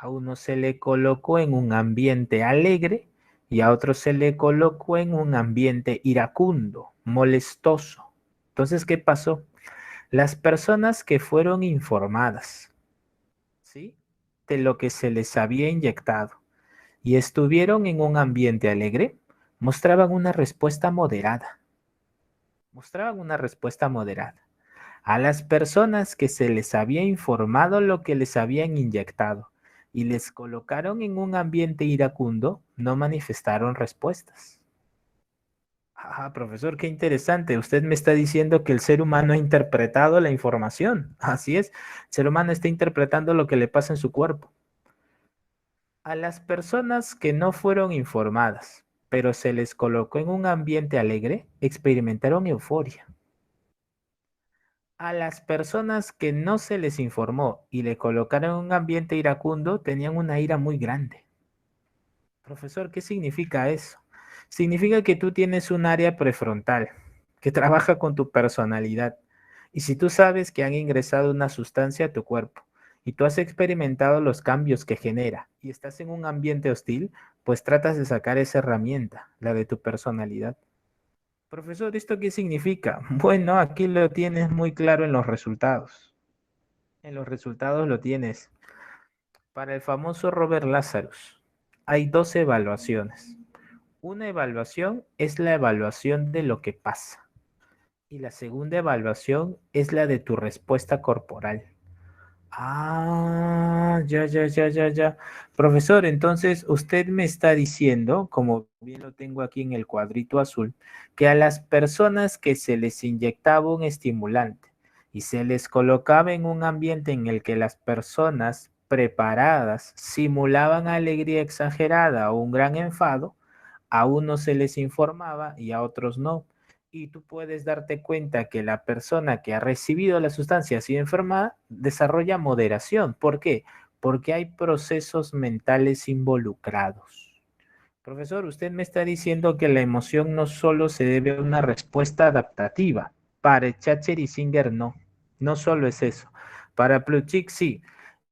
A uno se le colocó en un ambiente alegre y a otro se le colocó en un ambiente iracundo, molestoso. Entonces, ¿qué pasó? Las personas que fueron informadas, ¿sí? De lo que se les había inyectado y estuvieron en un ambiente alegre, mostraban una respuesta moderada. Mostraban una respuesta moderada. A las personas que se les había informado lo que les habían inyectado y les colocaron en un ambiente iracundo, no manifestaron respuestas. Ah, profesor, qué interesante. Usted me está diciendo que el ser humano ha interpretado la información. Así es, el ser humano está interpretando lo que le pasa en su cuerpo. A las personas que no fueron informadas, pero se les colocó en un ambiente alegre, experimentaron euforia. A las personas que no se les informó y le colocaron en un ambiente iracundo, tenían una ira muy grande. Profesor, ¿qué significa eso? Significa que tú tienes un área prefrontal que trabaja con tu personalidad. Y si tú sabes que han ingresado una sustancia a tu cuerpo y tú has experimentado los cambios que genera y estás en un ambiente hostil, pues tratas de sacar esa herramienta, la de tu personalidad. Profesor, ¿esto qué significa? Bueno, aquí lo tienes muy claro en los resultados. En los resultados lo tienes. Para el famoso Robert Lazarus, hay dos evaluaciones. Una evaluación es la evaluación de lo que pasa y la segunda evaluación es la de tu respuesta corporal. Ah, ya. Profesor, entonces usted me está diciendo, como bien lo tengo aquí en el cuadrito azul, que a las personas que se les inyectaba un estimulante y se les colocaba en un ambiente en el que las personas preparadas simulaban alegría exagerada o un gran enfado, a unos se les informaba y a otros no. Y tú puedes darte cuenta que la persona que ha recibido la sustancia ha sido enfermada desarrolla moderación. ¿Por qué? Porque hay procesos mentales involucrados. Profesor, usted me está diciendo que la emoción no solo se debe a una respuesta adaptativa. Para Schacher y Singer no. No solo es eso. Para Plutchik sí.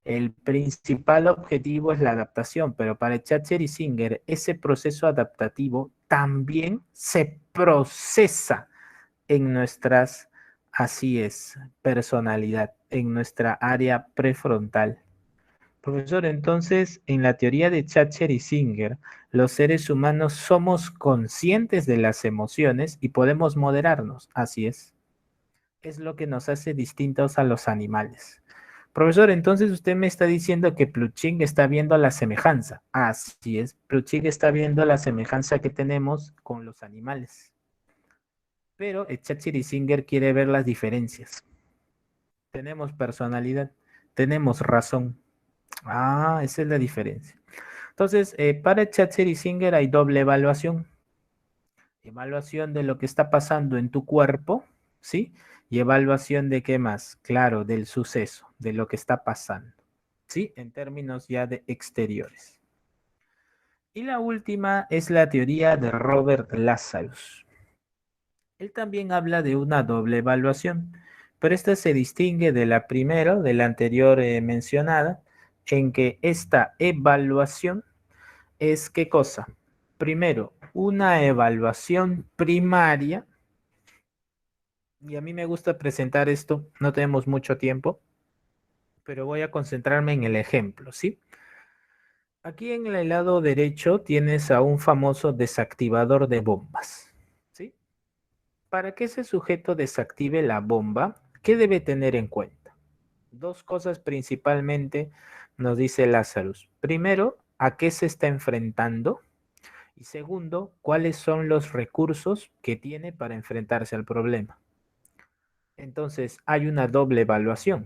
El principal objetivo es la adaptación, pero para Schacher y Singer ese proceso adaptativo también se procesa en nuestras, así es, personalidad, en nuestra área prefrontal. Profesor, entonces, en la teoría de Schacher y Singer, los seres humanos somos conscientes de las emociones y podemos moderarnos, así es. Es lo que nos hace distintos a los animales. Profesor, entonces usted me está diciendo que Plutchik está viendo la semejanza. Así es, Plutchik está viendo la semejanza que tenemos con los animales. Pero Singer quiere ver las diferencias. Tenemos personalidad, tenemos razón. Ah, esa es la diferencia. Entonces, para Singer hay doble evaluación. Evaluación de lo que está pasando en tu cuerpo, ¿sí? Y evaluación de qué más, claro, del suceso, de lo que está pasando, ¿sí? En términos ya de exteriores. Y la última es la teoría de Robert Lazarus. Él también habla de una doble evaluación, pero esta se distingue de la primera, de la anterior mencionada, en que esta evaluación es ¿qué cosa? Primero, una evaluación primaria, y a mí me gusta presentar esto, no tenemos mucho tiempo, pero voy a concentrarme en el ejemplo, ¿sí? Aquí en el lado derecho tienes a un famoso desactivador de bombas, ¿sí? Para que ese sujeto desactive la bomba, ¿qué debe tener en cuenta? Dos cosas principalmente nos dice Lazarus. Primero, ¿a qué se está enfrentando? Y segundo, ¿cuáles son los recursos que tiene para enfrentarse al problema? Entonces, hay una doble evaluación.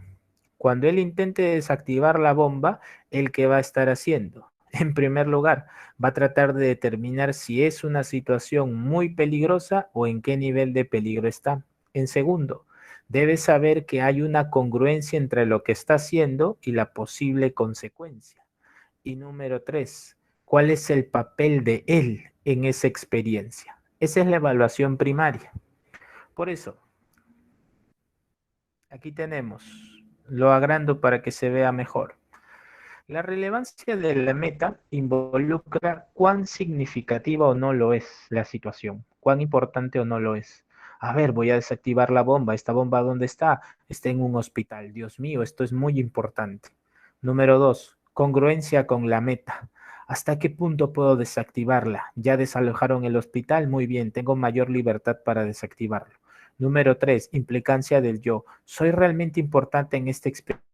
Cuando él intente desactivar la bomba, ¿el qué va a estar haciendo? En primer lugar, va a tratar de determinar si es una situación muy peligrosa o en qué nivel de peligro está. En segundo, debe saber que hay una congruencia entre lo que está haciendo y la posible consecuencia. Y número tres, ¿cuál es el papel de él en esa experiencia? Esa es la evaluación primaria. Por eso, aquí tenemos, lo agrando para que se vea mejor. La relevancia de la meta involucra cuán significativa o no lo es la situación, cuán importante o no lo es. A ver, voy a desactivar la bomba. ¿Esta bomba dónde está? Está en un hospital. Dios mío, esto es muy importante. Número dos, congruencia con la meta. ¿Hasta qué punto puedo desactivarla? ¿Ya desalojaron el hospital? Muy bien, tengo mayor libertad para desactivarlo. Número tres, implicancia del yo. ¿Soy realmente importante en esta experiencia?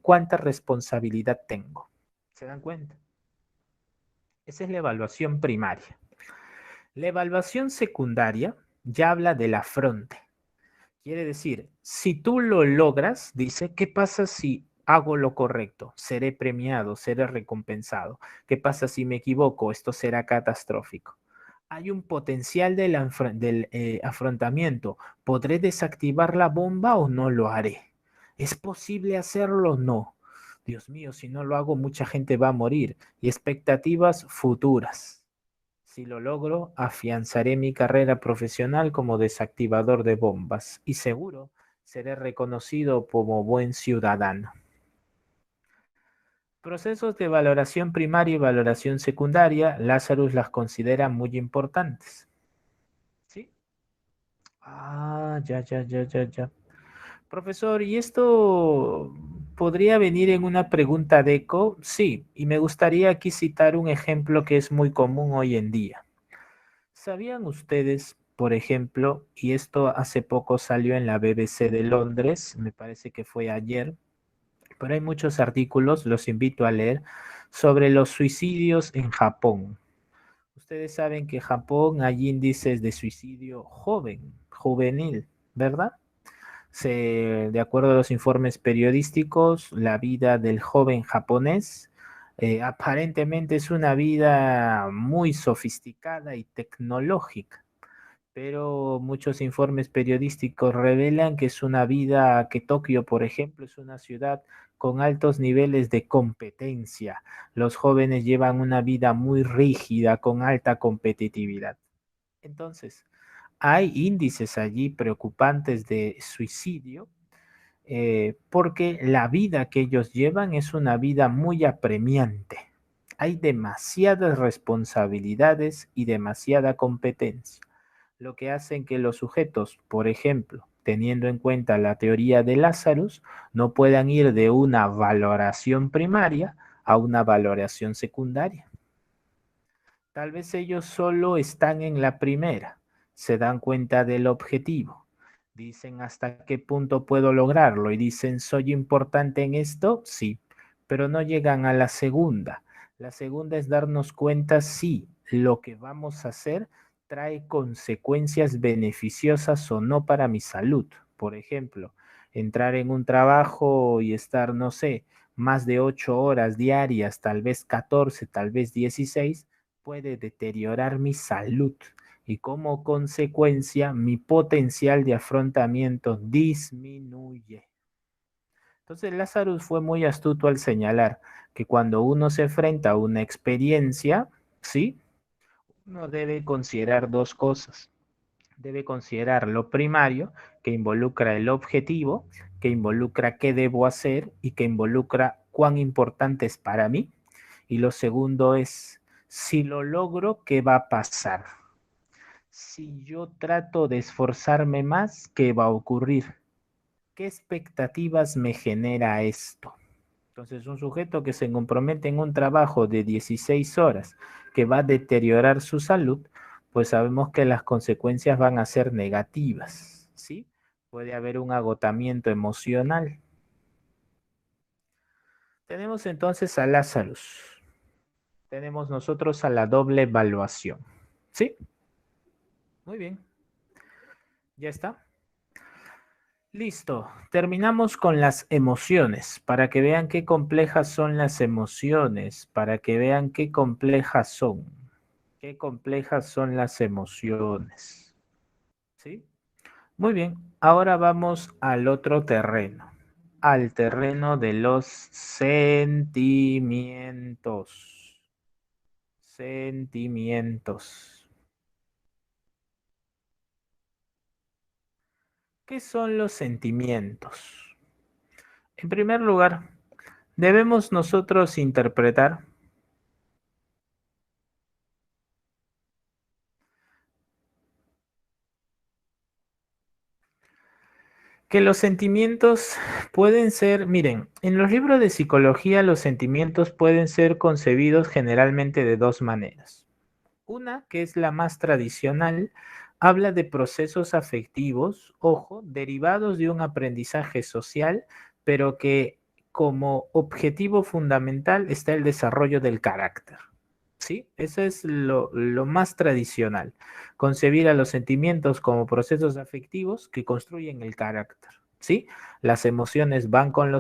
¿Cuánta responsabilidad tengo? ¿Se dan cuenta? Esa es la evaluación primaria. La evaluación secundaria ya habla del afronte. Quiere decir, si tú lo logras, dice, ¿qué pasa si hago lo correcto? Seré premiado, seré recompensado. ¿Qué pasa si me equivoco? Esto será catastrófico. Hay un potencial del afrontamiento. ¿Podré desactivar la bomba o no lo haré? ¿Es posible hacerlo? No. Dios mío, si no lo hago, mucha gente va a morir. Y expectativas futuras. Si lo logro, afianzaré mi carrera profesional como desactivador de bombas y seguro seré reconocido como buen ciudadano. Procesos de valoración primaria y valoración secundaria, Lazarus las considera muy importantes. ¿Sí? Ah, ya. Profesor, ¿y esto podría venir en una pregunta de eco? Sí, y me gustaría aquí citar un ejemplo que es muy común hoy en día. ¿Sabían ustedes, por ejemplo, y esto hace poco salió en la BBC de Londres, me parece que fue ayer, pero hay muchos artículos, los invito a leer, sobre los suicidios en Japón? Ustedes saben que en Japón hay índices de suicidio juvenil, ¿verdad? De acuerdo a los informes periodísticos, la vida del joven japonés aparentemente es una vida muy sofisticada y tecnológica, pero muchos informes periodísticos revelan que es una vida, que Tokio, por ejemplo, es una ciudad con altos niveles de competencia. Los jóvenes llevan una vida muy rígida, con alta competitividad. Entonces, hay índices allí preocupantes de suicidio, porque la vida que ellos llevan es una vida muy apremiante. Hay demasiadas responsabilidades y demasiada competencia, lo que hacen que los sujetos, por ejemplo, teniendo en cuenta la teoría de Lazarus, no puedan ir de una valoración primaria a una valoración secundaria. Tal vez ellos solo están en la primera, se dan cuenta del objetivo, dicen hasta qué punto puedo lograrlo y dicen, ¿soy importante en esto? Sí, pero no llegan a la segunda. La segunda es darnos cuenta si lo que vamos a hacer trae consecuencias beneficiosas o no para mi salud. Por ejemplo, entrar en un trabajo y estar, no sé, más de 8 horas diarias, tal vez 14, tal vez 16, puede deteriorar mi salud y como consecuencia mi potencial de afrontamiento disminuye. Entonces Lazarus fue muy astuto al señalar que cuando uno se enfrenta a una experiencia, ¿sí? Uno debe considerar dos cosas. Debe considerar lo primario, que involucra el objetivo, que involucra qué debo hacer y que involucra cuán importante es para mí. Y lo segundo es, si lo logro, ¿qué va a pasar? Si yo trato de esforzarme más, ¿qué va a ocurrir? ¿Qué expectativas me genera esto? Entonces, un sujeto que se compromete en un trabajo de 16 horas que va a deteriorar su salud, pues sabemos que las consecuencias van a ser negativas, ¿sí? Puede haber un agotamiento emocional. Tenemos entonces a Lazarus. Tenemos nosotros a la doble evaluación. ¿Sí? Muy bien. Ya está. Listo. Terminamos con las emociones, para que vean qué complejas son las emociones, para que vean qué complejas son. Qué complejas son las emociones. ¿Sí? Muy bien. Ahora vamos al otro terreno, al terreno de los sentimientos. Sentimientos. ¿Qué son los sentimientos? En primer lugar, debemos nosotros interpretar que los sentimientos pueden ser, miren, en los libros de psicología los sentimientos pueden ser concebidos generalmente de dos maneras. Una, que es la más tradicional, habla de procesos afectivos, ojo, derivados de un aprendizaje social, pero que como objetivo fundamental está el desarrollo del carácter. ¿Sí? Eso es lo más tradicional, concebir a los sentimientos como procesos afectivos que construyen el carácter. ¿Sí? Las emociones van con,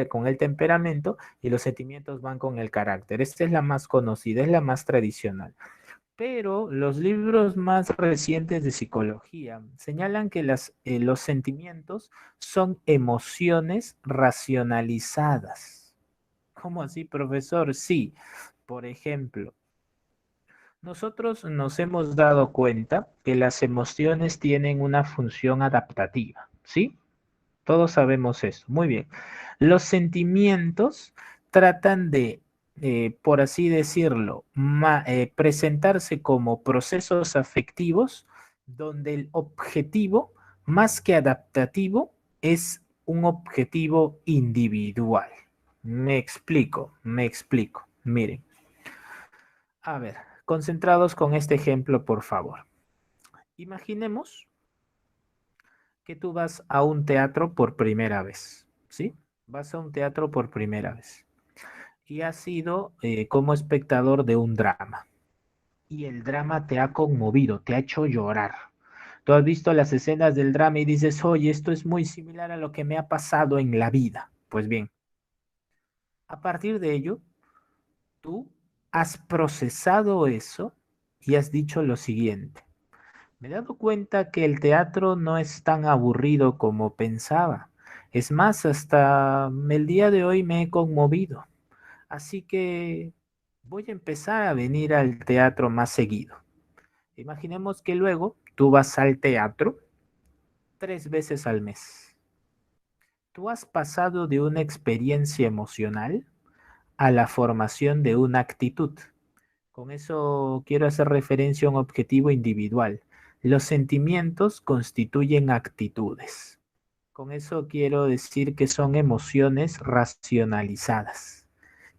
con el temperamento y los sentimientos van con el carácter. Esta es la más conocida, es la más tradicional. Pero los libros más recientes de psicología señalan que los sentimientos son emociones racionalizadas. ¿Cómo así, profesor? Sí. Por ejemplo, nosotros nos hemos dado cuenta que las emociones tienen una función adaptativa, ¿sí? Todos sabemos eso. Muy bien. Los sentimientos tratan de, por así decirlo, presentarse como procesos afectivos donde el objetivo, más que adaptativo, es un objetivo individual. Me explico, me explico. Miren, a ver, concentrados con este ejemplo, por favor. Imaginemos que tú vas a un teatro por primera vez, ¿sí? Vas a un teatro por primera vez y has sido como espectador de un drama y el drama te ha conmovido, te ha hecho llorar. Tú has visto las escenas del drama y dices, oye, esto es muy similar a lo que me ha pasado en la vida. Pues bien, a partir de ello, tú has procesado eso y has dicho lo siguiente. Me he dado cuenta que el teatro no es tan aburrido como pensaba. Es más, hasta el día de hoy me he conmovido. Así que voy a empezar a venir al teatro más seguido. Imaginemos que luego tú vas al teatro 3 veces al mes. Tú has pasado de una experiencia emocional a la formación de una actitud. Con eso quiero hacer referencia a un objetivo individual. Los sentimientos constituyen actitudes. Con eso quiero decir que son emociones racionalizadas.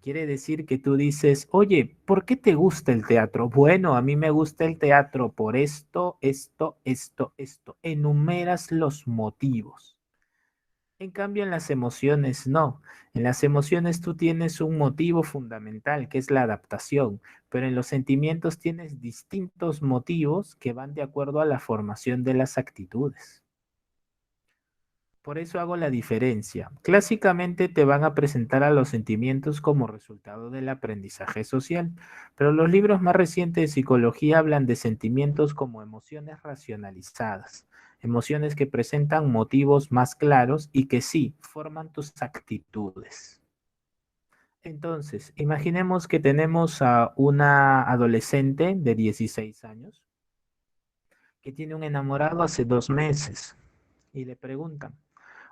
Quiere decir que tú dices, oye, ¿por qué te gusta el teatro? Bueno, a mí me gusta el teatro por esto, esto, esto, esto. Enumeras los motivos. En cambio, en las emociones no. En las emociones tú tienes un motivo fundamental, que es la adaptación, pero en los sentimientos tienes distintos motivos que van de acuerdo a la formación de las actitudes. Por eso hago la diferencia. Clásicamente te van a presentar a los sentimientos como resultado del aprendizaje social, pero los libros más recientes de psicología hablan de sentimientos como emociones racionalizadas, emociones que presentan motivos más claros y que sí forman tus actitudes. Entonces, imaginemos que tenemos a una adolescente de 16 años que tiene un enamorado hace 2 meses y le preguntan,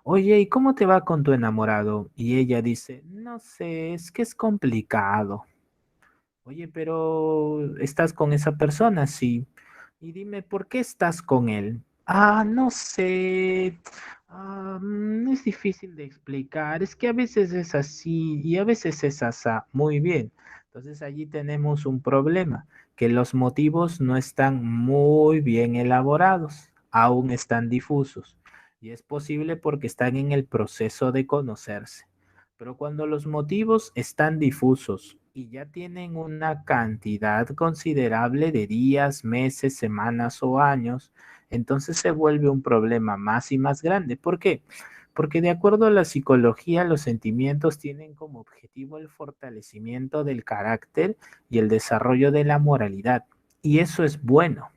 oye, ¿y cómo te va con tu enamorado? Y ella dice, no sé, es que es complicado. Oye, pero ¿estás con esa persona? Sí. Y dime, ¿por qué estás con él? Ah, no sé. Es difícil de explicar, es que a veces es así y a veces es asá. Muy bien. Entonces allí tenemos un problema, que los motivos no están muy bien elaborados, aún están difusos. Y es posible porque están en el proceso de conocerse. Pero cuando los motivos están difusos y ya tienen una cantidad considerable de días, meses, semanas o años, entonces se vuelve un problema más y más grande. ¿Por qué? Porque de acuerdo a la psicología, los sentimientos tienen como objetivo el fortalecimiento del carácter y el desarrollo de la moralidad. Y eso es bueno.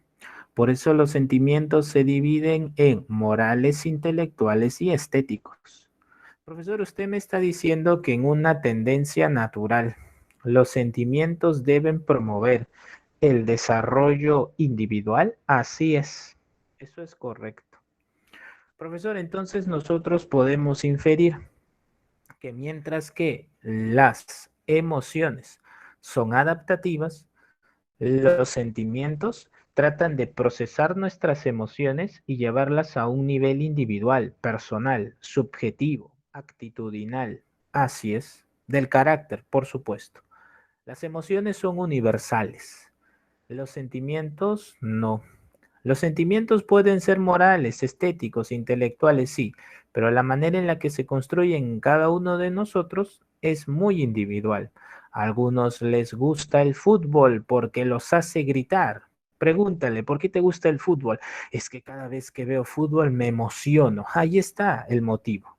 Por eso los sentimientos se dividen en morales, intelectuales y estéticos. Profesor, usted me está diciendo que en una tendencia natural, los sentimientos deben promover el desarrollo individual. Así es. Eso es correcto. Profesor, entonces nosotros podemos inferir que mientras que las emociones son adaptativas, los sentimientos tratan de procesar nuestras emociones y llevarlas a un nivel individual, personal, subjetivo, actitudinal. Así es, del carácter, por supuesto. Las emociones son universales, los sentimientos no. Los sentimientos pueden ser morales, estéticos, intelectuales, sí, pero la manera en la que se construyen en cada uno de nosotros es muy individual. A algunos les gusta el fútbol porque los hace gritar. Pregúntale, ¿por qué te gusta el fútbol? Es que cada vez que veo fútbol me emociono. Ahí está el motivo.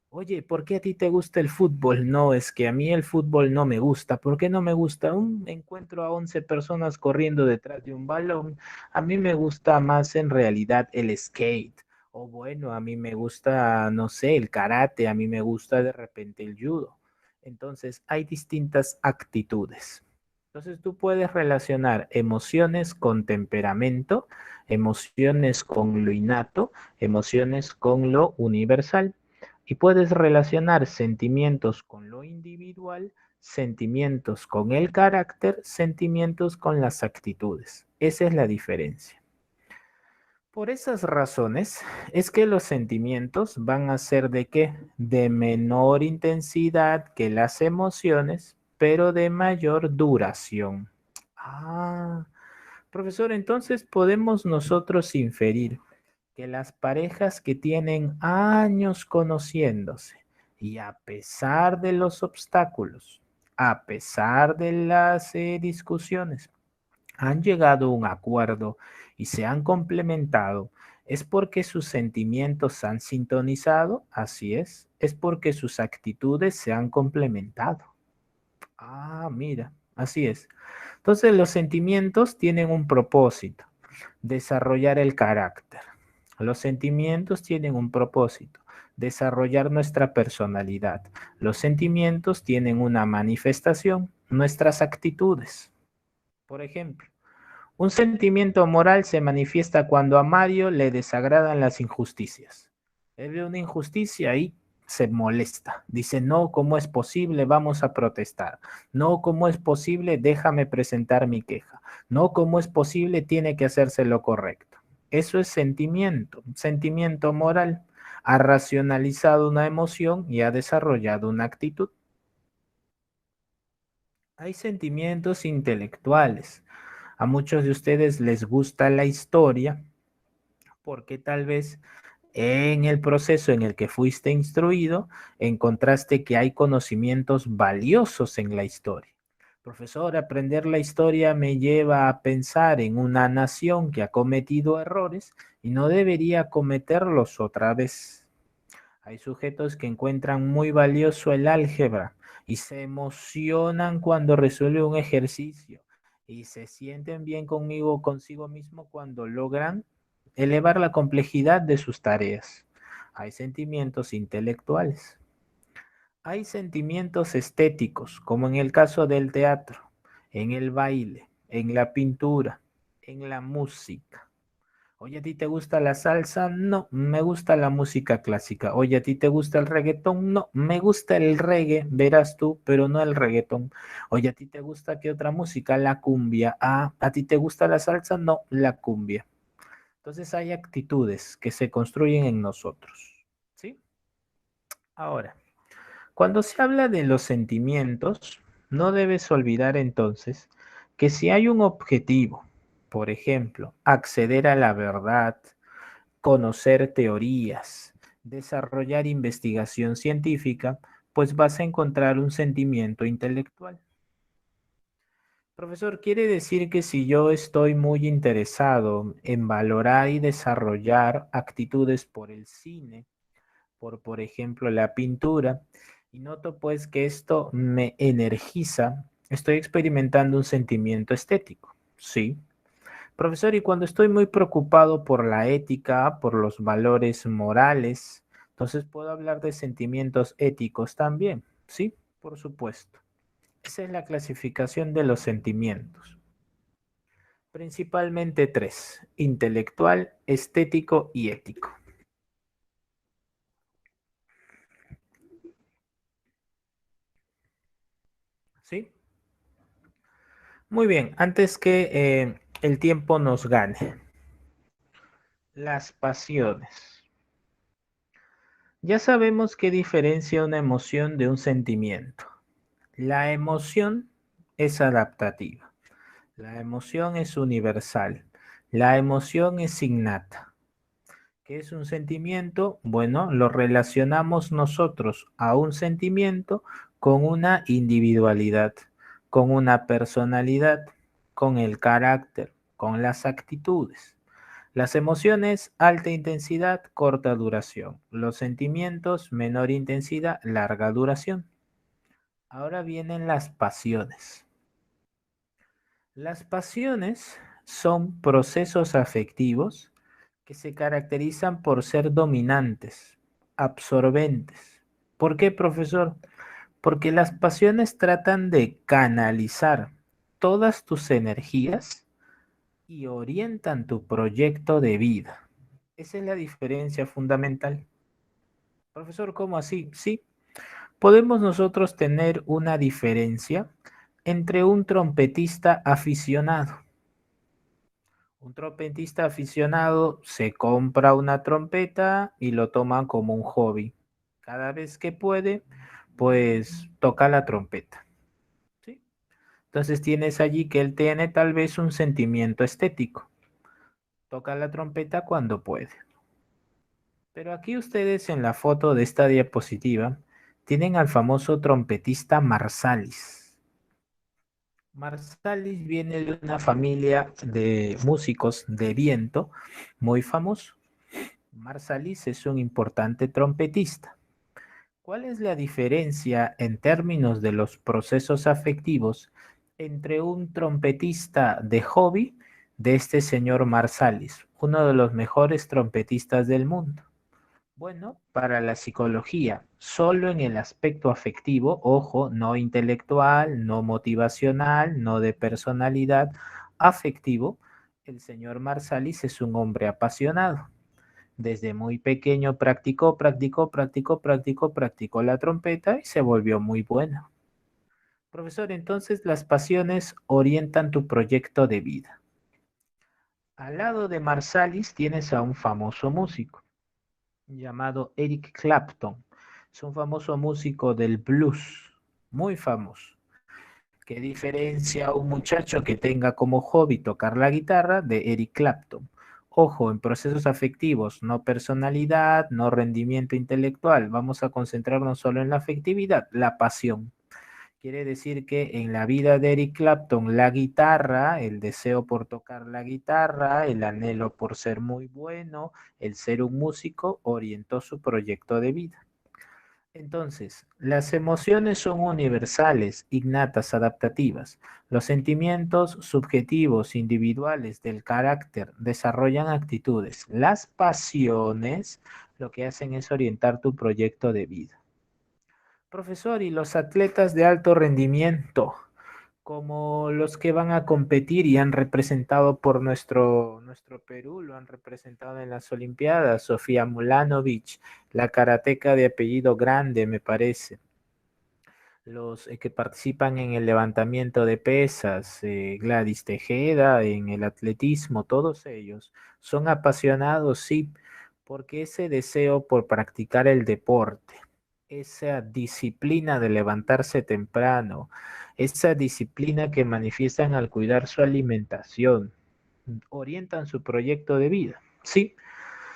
Oye, ¿por qué a ti te gusta el fútbol? No, es que a mí el fútbol no me gusta. ¿Por qué no me gusta? Un encuentro a 11 personas corriendo detrás de un balón. A mí me gusta más en realidad el skate. O bueno, a mí me gusta, no sé, el karate. A mí me gusta de repente el judo. Entonces, hay distintas actitudes. Entonces, tú puedes relacionar emociones con temperamento, emociones con lo innato, emociones con lo universal. Y puedes relacionar sentimientos con lo individual, sentimientos con el carácter, sentimientos con las actitudes. Esa es la diferencia. Por esas razones es que los sentimientos van a ser de qué? De menor intensidad que las emociones, pero de mayor duración. Ah, profesor, entonces podemos nosotros inferir que las parejas que tienen años conociéndose y a pesar de los obstáculos, a pesar de las discusiones, han llegado a un acuerdo y se han complementado, es porque sus sentimientos han sintonizado, así es porque sus actitudes se han complementado. Ah, mira, así es. Entonces los sentimientos tienen un propósito, desarrollar el carácter. Los sentimientos tienen un propósito, desarrollar nuestra personalidad. Los sentimientos tienen una manifestación, nuestras actitudes. Por ejemplo, un sentimiento moral se manifiesta cuando a Mario le desagradan las injusticias. Él ve una injusticia y se molesta. Dice, no, ¿cómo es posible? Vamos a protestar. No, ¿cómo es posible? Déjame presentar mi queja. No, ¿cómo es posible? Tiene que hacerse lo correcto. Eso es sentimiento, sentimiento moral. Ha racionalizado una emoción y ha desarrollado una actitud. Hay sentimientos intelectuales. A muchos de ustedes les gusta la historia porque tal vez en el proceso en el que fuiste instruido encontraste que hay conocimientos valiosos en la historia. Profesor, aprender la historia me lleva a pensar en una nación que ha cometido errores y no debería cometerlos otra vez. Hay sujetos que encuentran muy valioso el álgebra y se emocionan cuando resuelve un ejercicio y se sienten bien conmigo, consigo mismo cuando logran elevar la complejidad de sus tareas. Hay sentimientos intelectuales. Hay sentimientos estéticos, como en el caso del teatro, en el baile, en la pintura, en la música. Oye, ¿a ti te gusta la salsa? No, me gusta la música clásica. Oye, ¿a ti te gusta el reggaetón? No, me gusta el reggae, verás tú, pero no el reggaetón. Oye, ¿a ti te gusta qué otra música? La cumbia. Ah, ¿a ti te gusta la salsa? No, la cumbia. Entonces hay actitudes que se construyen en nosotros. Ahora, cuando se habla de los sentimientos, no debes olvidar entonces que si hay un objetivo, por ejemplo, acceder a la verdad, conocer teorías, desarrollar investigación científica, pues vas a encontrar un sentimiento intelectual. Profesor, quiere decir que si yo estoy muy interesado en valorar y desarrollar actitudes por el cine, por ejemplo, la pintura, y noto pues que esto me energiza, estoy experimentando un sentimiento estético, ¿sí? Profesor, y cuando estoy muy preocupado por la ética, por los valores morales, entonces puedo hablar de sentimientos éticos también, ¿sí? Por supuesto. Esa es la clasificación de los sentimientos. Principalmente tres: intelectual, estético y ético. ¿Sí? Muy bien, antes que el tiempo nos gane. Las pasiones. Ya sabemos qué diferencia una emoción de un sentimiento. La emoción es adaptativa. La emoción es universal. La emoción es innata. ¿Qué es un sentimiento? Bueno, lo relacionamos nosotros a un sentimiento con una individualidad, con una personalidad, con el carácter, con las actitudes. Las emociones, alta intensidad, corta duración. Los sentimientos, menor intensidad, larga duración. Ahora vienen las pasiones. Las pasiones son procesos afectivos que se caracterizan por ser dominantes, absorbentes. ¿Por qué, profesor? Porque las pasiones tratan de canalizar todas tus energías y orientan tu proyecto de vida. Esa es la diferencia fundamental. Profesor, ¿cómo así? Sí, podemos nosotros tener una diferencia entre un trompetista aficionado. Un trompetista aficionado se compra una trompeta y lo toma como un hobby. Cada vez que puede, pues toca la trompeta. ¿Sí? Entonces tienes allí que él tiene tal vez un sentimiento estético. Toca la trompeta cuando puede. Pero aquí ustedes en la foto de esta diapositiva tienen al famoso trompetista Marsalis. Marsalis viene de una familia de músicos de viento muy famoso. Marsalis es un importante trompetista. ¿Cuál es la diferencia en términos de los procesos afectivos entre un trompetista de hobby de este señor Marsalis, uno de los mejores trompetistas del mundo? Bueno, para la psicología, solo en el aspecto afectivo, ojo, no intelectual, no motivacional, no de personalidad, afectivo, el señor Marsalis es un hombre apasionado. Desde muy pequeño practicó la trompeta y se volvió muy bueno. Profesor, entonces las pasiones orientan tu proyecto de vida. Al lado de Marsalis tienes a un famoso músico llamado Eric Clapton. Es un famoso músico del blues, muy famoso. ¿Qué diferencia a un muchacho que tenga como hobby tocar la guitarra de Eric Clapton? Ojo, en procesos afectivos, no personalidad, no rendimiento intelectual. Vamos a concentrarnos solo en la afectividad, la pasión. Quiere decir que en la vida de Eric Clapton, la guitarra, el deseo por tocar la guitarra, el anhelo por ser muy bueno, el ser un músico, orientó su proyecto de vida. Entonces, las emociones son universales, innatas, adaptativas. Los sentimientos subjetivos, individuales del carácter, desarrollan actitudes. Las pasiones lo que hacen es orientar tu proyecto de vida. Profesor, y los atletas de alto rendimiento, como los que van a competir y han representado por nuestro Perú, lo han representado en las Olimpiadas, Sofía Mulanovic, la karateca de apellido Grande, me parece. Los que participan en el levantamiento de pesas, Gladys Tejeda, en el atletismo, todos ellos son apasionados, sí, porque ese deseo por practicar el deporte, esa disciplina de levantarse temprano, esa disciplina que manifiestan al cuidar su alimentación, orientan su proyecto de vida, ¿sí?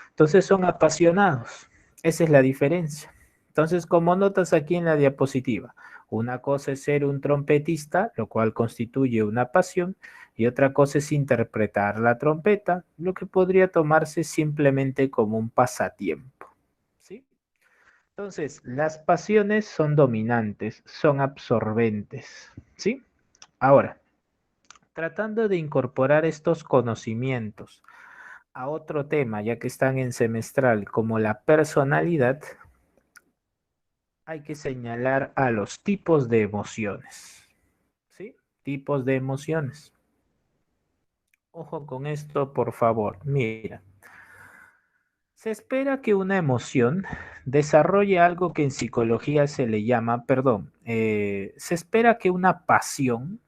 Entonces son apasionados. Esa es la diferencia. Entonces, como notas aquí en la diapositiva, una cosa es ser un trompetista, lo cual constituye una pasión, y otra cosa es interpretar la trompeta, lo que podría tomarse simplemente como un pasatiempo. ¿Sí? Entonces, las pasiones son dominantes, son absorbentes. ¿Sí? Ahora, tratando de incorporar estos conocimientos a otro tema, ya que están en semestral, como la personalidad, hay que señalar a los tipos de emociones. ¿Sí? Tipos de emociones. Ojo con esto, por favor. Mira, se espera que una emoción desarrolle algo que en psicología se le llama, perdón, se espera que una pasión,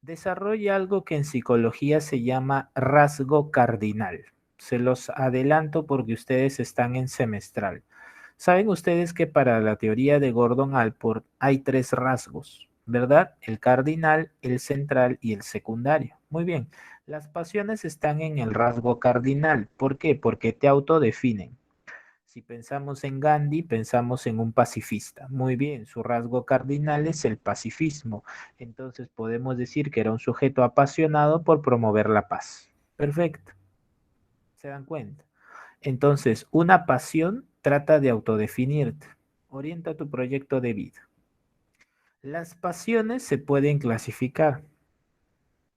desarrolle algo que en psicología se llama rasgo cardinal. Se los adelanto porque ustedes están en semestral. Saben ustedes que para la teoría de Gordon Allport hay tres rasgos, ¿verdad? El cardinal, el central y el secundario. Muy bien, las pasiones están en el rasgo cardinal. ¿Por qué? Porque te autodefinen. Si pensamos en Gandhi, pensamos en un pacifista. Muy bien, su rasgo cardinal es el pacifismo. Entonces podemos decir que era un sujeto apasionado por promover la paz. Perfecto, ¿se dan cuenta? Entonces, una pasión trata de autodefinirte. Orienta tu proyecto de vida. Las pasiones se pueden clasificar.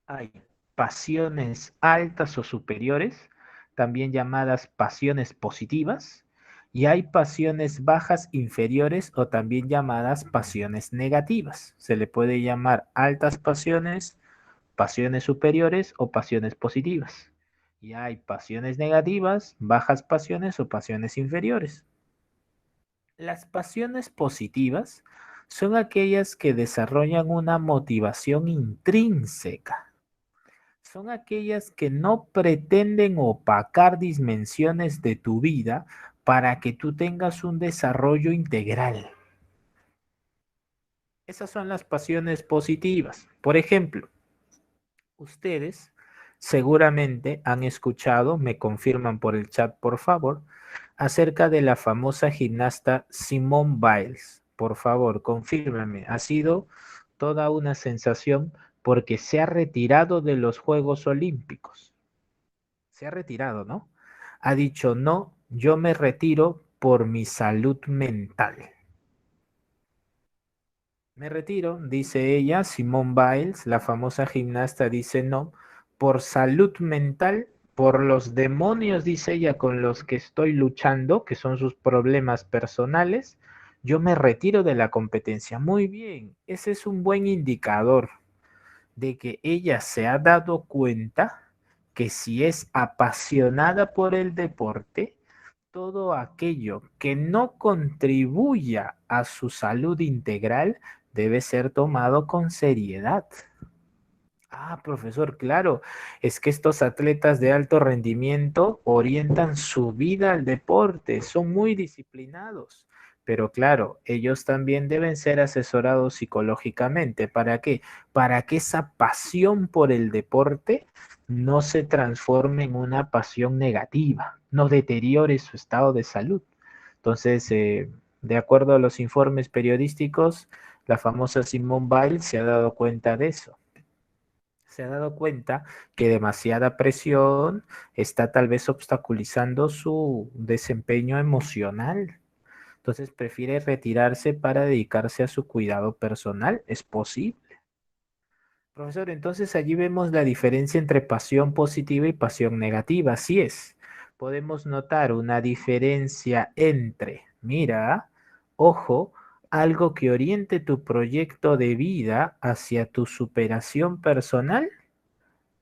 Hay pasiones altas o superiores, también llamadas pasiones positivas, y hay pasiones bajas inferiores o también llamadas pasiones negativas. Se le puede llamar altas pasiones, pasiones superiores o pasiones positivas. Y hay pasiones negativas, bajas pasiones o pasiones inferiores. Las pasiones positivas son aquellas que desarrollan una motivación intrínseca. Son aquellas que no pretenden opacar dimensiones de tu vida para que tú tengas un desarrollo integral. Esas son las pasiones positivas. Por ejemplo, ustedes seguramente han escuchado, me confirman por el chat, por favor, acerca de la famosa gimnasta Simone Biles. Por favor, confírmame. Ha sido toda una sensación porque se ha retirado de los Juegos Olímpicos. Se ha retirado, ¿no? Ha dicho, no, yo me retiro por mi salud mental. Me retiro, dice ella, Simone Biles, la famosa gimnasta, dice no, por salud mental, por los demonios, dice ella, con los que estoy luchando, que son sus problemas personales, yo me retiro de la competencia. Muy bien, ese es un buen indicador de que ella se ha dado cuenta que si es apasionada por el deporte, todo aquello que no contribuya a su salud integral debe ser tomado con seriedad. Ah, profesor, claro, es que estos atletas de alto rendimiento orientan su vida al deporte, son muy disciplinados, pero claro, ellos también deben ser asesorados psicológicamente. ¿Para qué? Para que esa pasión por el deporte no se transforme en una pasión negativa, no deteriore su estado de salud. Entonces, de acuerdo a los informes periodísticos, la famosa Simone Biles se ha dado cuenta de eso. Se ha dado cuenta que demasiada presión está tal vez obstaculizando su desempeño emocional. Entonces prefiere retirarse para dedicarse a su cuidado personal. ¿Es posible? Profesor, entonces allí vemos la diferencia entre pasión positiva y pasión negativa. Así es. Podemos notar una diferencia entre, mira, ojo, algo que oriente tu proyecto de vida hacia tu superación personal.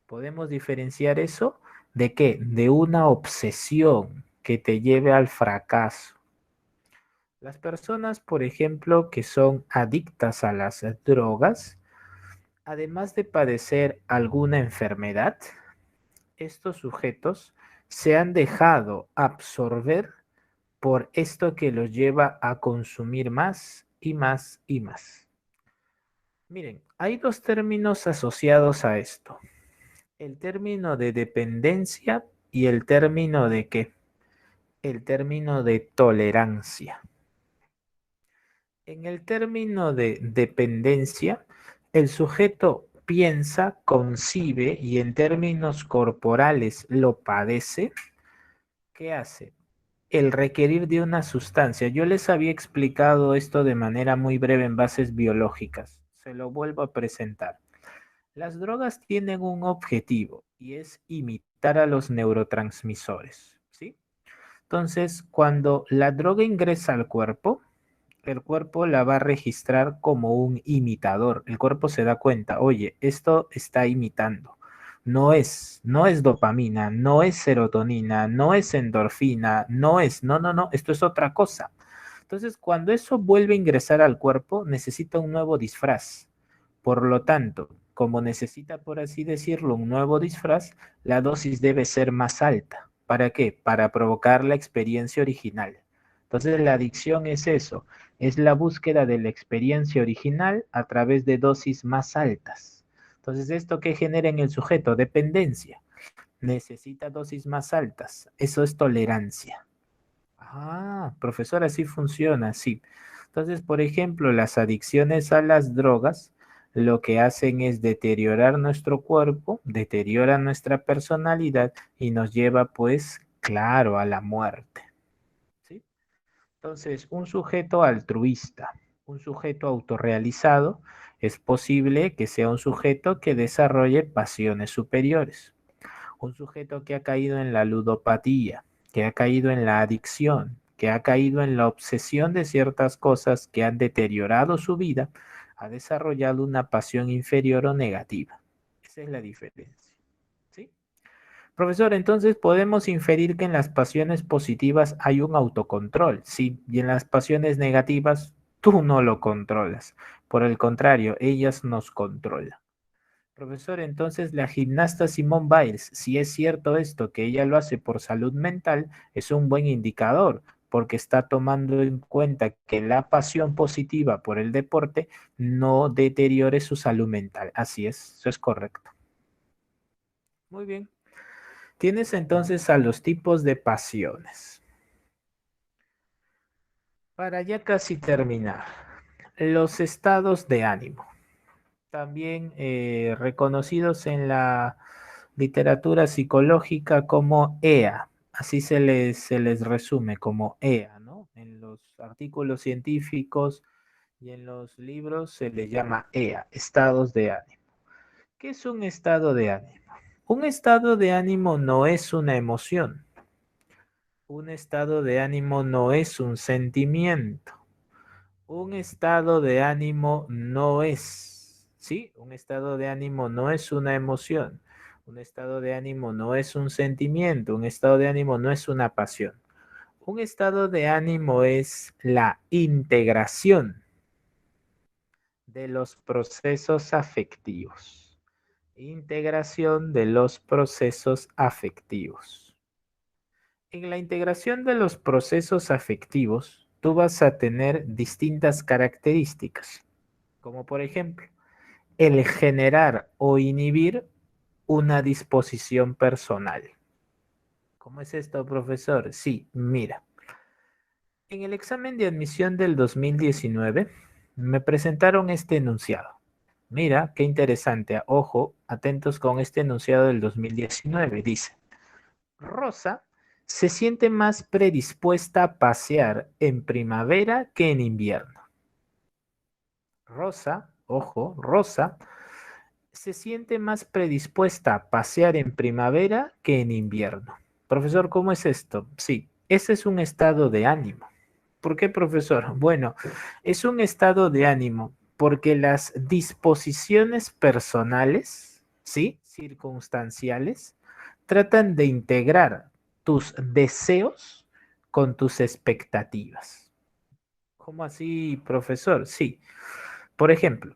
Podemos diferenciar eso de qué? De una obsesión que te lleve al fracaso. Las personas, por ejemplo, que son adictas a las drogas, además de padecer alguna enfermedad, estos sujetos se han dejado absorber por esto que los lleva a consumir más y más y más. Miren, hay dos términos asociados a esto. El término de dependencia y el término de ¿qué? El término de tolerancia. En el término de dependencia, el sujeto piensa, concibe y en términos corporales lo padece. ¿Qué hace? El requerir de una sustancia. Yo les había explicado esto de manera muy breve en bases biológicas. Se lo vuelvo a presentar. Las drogas tienen un objetivo y es imitar a los neurotransmisores, ¿sí? Entonces, cuando la droga ingresa al cuerpo, el cuerpo la va a registrar como un imitador. El cuerpo se da cuenta, oye, esto está imitando. No es dopamina, no es serotonina, no es endorfina, no, esto es otra cosa. Entonces, cuando eso vuelve a ingresar al cuerpo, necesita un nuevo disfraz. Por lo tanto, como necesita, por así decirlo, un nuevo disfraz, la dosis debe ser más alta. ¿Para qué? Para provocar la experiencia original. Entonces, la adicción es eso, es la búsqueda de la experiencia original a través de dosis más altas. Entonces, ¿esto qué genera en el sujeto? Dependencia. Necesita dosis más altas. Eso es tolerancia. Ah, profesor, así funciona, sí. Entonces, por ejemplo, las adicciones a las drogas lo que hacen es deteriorar nuestro cuerpo, deteriora nuestra personalidad y nos lleva, pues, claro, a la muerte. ¿Sí? Entonces, un sujeto altruista, un sujeto autorrealizado, es posible que sea un sujeto que desarrolle pasiones superiores. Un sujeto que ha caído en la ludopatía, que ha caído en la adicción, que ha caído en la obsesión de ciertas cosas que han deteriorado su vida, ha desarrollado una pasión inferior o negativa. Esa es la diferencia. ¿Sí? Profesor, entonces podemos inferir que en las pasiones positivas hay un autocontrol, sí, y en las pasiones negativas tú no lo controlas. Por el contrario, ellas nos controlan. Profesor, entonces la gimnasta Simone Biles, si es cierto esto, que ella lo hace por salud mental, es un buen indicador, porque está tomando en cuenta que la pasión positiva por el deporte no deteriore su salud mental. Así es, eso es correcto. Muy bien. Tienes entonces a los tipos de pasiones. Para ya casi terminar, los estados de ánimo, también reconocidos en la literatura psicológica como EA, así se les resume como EA, ¿no? En los artículos científicos y en los libros se le llama EA, estados de ánimo. ¿Qué es un estado de ánimo? Un estado de ánimo no es una emoción. Un estado de ánimo no es un sentimiento. Un estado de ánimo no es, ¿sí? Un estado de ánimo no es una emoción. Un estado de ánimo no es un sentimiento. Un estado de ánimo no es una pasión. Un estado de ánimo es la integración de los procesos afectivos. Integración de los procesos afectivos. En la integración de los procesos afectivos, tú vas a tener distintas características, como por ejemplo, el generar o inhibir una disposición personal. ¿Cómo es esto, profesor? Sí, mira. En el examen de admisión del 2019 me presentaron este enunciado. Mira, qué interesante. Ojo, atentos con este enunciado del 2019. Dice, Rosa se siente más predispuesta a pasear en primavera que en invierno. Rosa, ojo, Rosa se siente más predispuesta a pasear en primavera que en invierno. Profesor, ¿cómo es esto? Sí, ese es un estado de ánimo. ¿Por qué, profesor? Bueno, es un estado de ánimo porque las disposiciones personales, ¿sí? Circunstanciales, tratan de integrar tus deseos con tus expectativas. ¿Cómo así, profesor? Sí. Por ejemplo,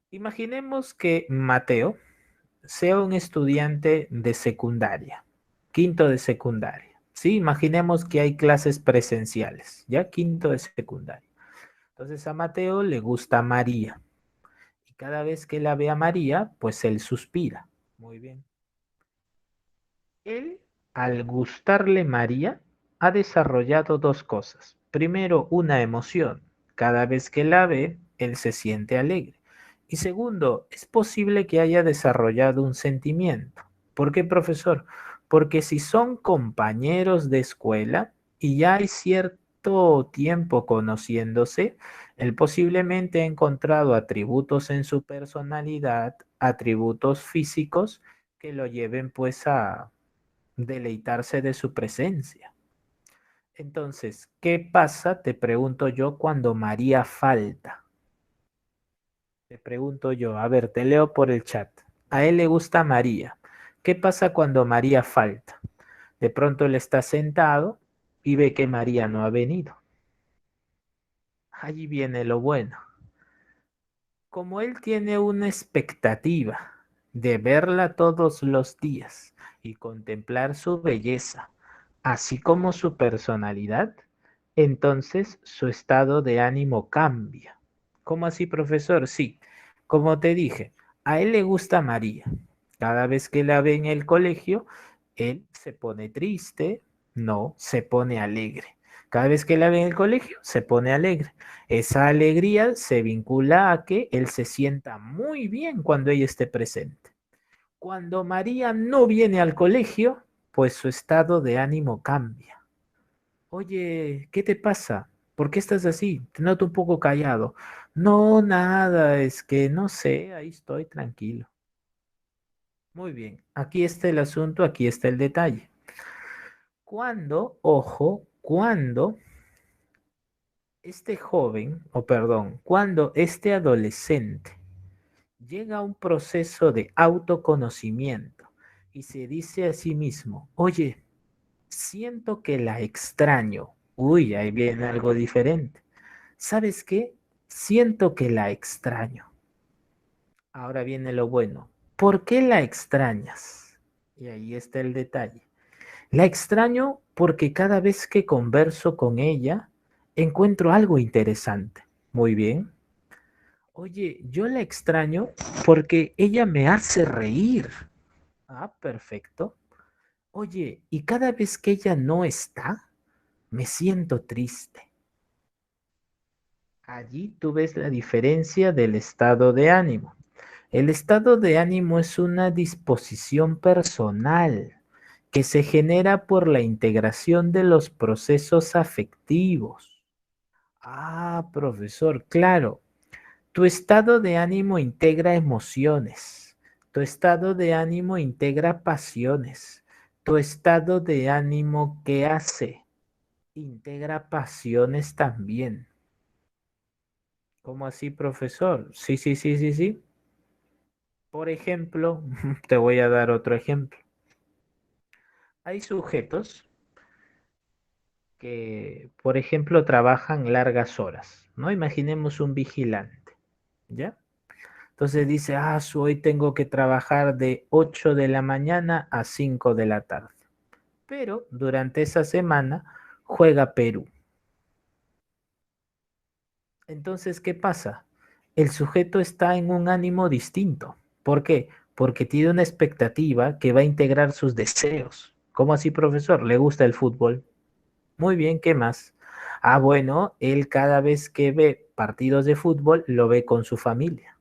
imaginemos que Mateo sea un estudiante de secundaria, quinto de secundaria. Sí, imaginemos que hay clases presenciales, ya quinto de secundaria. Entonces a Mateo le gusta María. Y cada vez que la ve a María, pues él suspira. Muy bien. Él, al gustarle María, ha desarrollado dos cosas. Primero, una emoción. Cada vez que la ve, él se siente alegre. Y segundo, es posible que haya desarrollado un sentimiento. ¿Por qué, profesor? Porque si son compañeros de escuela y ya hay cierto tiempo conociéndose, él posiblemente ha encontrado atributos en su personalidad, atributos físicos que lo lleven pues a deleitarse de su presencia. Entonces, ¿qué pasa? Te pregunto yo cuando María falta. Te pregunto yo, a ver, te leo por el chat. A él le gusta María. ¿Qué pasa cuando María falta? De pronto él está sentado y ve que María no ha venido. Allí viene lo bueno. Como él tiene una expectativa de verla todos los días y contemplar su belleza, así como su personalidad, entonces su estado de ánimo cambia. ¿Cómo así, profesor? Sí, como te dije, a él le gusta María. Cada vez que la ve en el colegio, él se pone triste, no, se pone alegre. Cada vez que la ve en el colegio, se pone alegre. Esa alegría se vincula a que él se sienta muy bien cuando ella esté presente. Cuando María no viene al colegio, pues su estado de ánimo cambia. Oye, ¿qué te pasa? ¿Por qué estás así? Te noto un poco callado. No, nada, es que no sé, ahí estoy tranquilo. Muy bien, aquí está el asunto, aquí está el detalle. Cuando, ojo, cuando este joven, o perdón, cuando este adolescente llega a un proceso de autoconocimiento y se dice a sí mismo, oye, siento que la extraño. Uy, ahí viene algo diferente. ¿Sabes qué? Siento que la extraño. Ahora viene lo bueno. ¿Por qué la extrañas? Y ahí está el detalle. La extraño porque cada vez que converso con ella, encuentro algo interesante. Muy bien. Oye, yo la extraño porque ella me hace reír. Ah, perfecto. Oye, y cada vez que ella no está, me siento triste. Allí tú ves la diferencia del estado de ánimo. El estado de ánimo es una disposición personal que se genera por la integración de los procesos afectivos. Ah, profesor, claro. Tu estado de ánimo integra emociones. Tu estado de ánimo integra pasiones. Tu estado de ánimo, ¿qué hace? Integra pasiones también. ¿Cómo así, profesor? Sí, sí, sí, sí, sí. Por ejemplo, te voy a dar otro ejemplo. Hay sujetos que, por ejemplo, trabajan largas horas, ¿no? Imaginemos un vigilante, ¿ya? Entonces dice, ah, hoy tengo que trabajar de 8 de la mañana a 5 de la tarde. Pero durante esa semana juega Perú. Entonces, ¿qué pasa? El sujeto está en un ánimo distinto. ¿Por qué? Porque tiene una expectativa que va a integrar sus deseos. ¿Cómo así, profesor? ¿Le gusta el fútbol? Muy bien, ¿qué más? Ah, bueno, él cada vez que ve partidos de fútbol lo ve con su familia.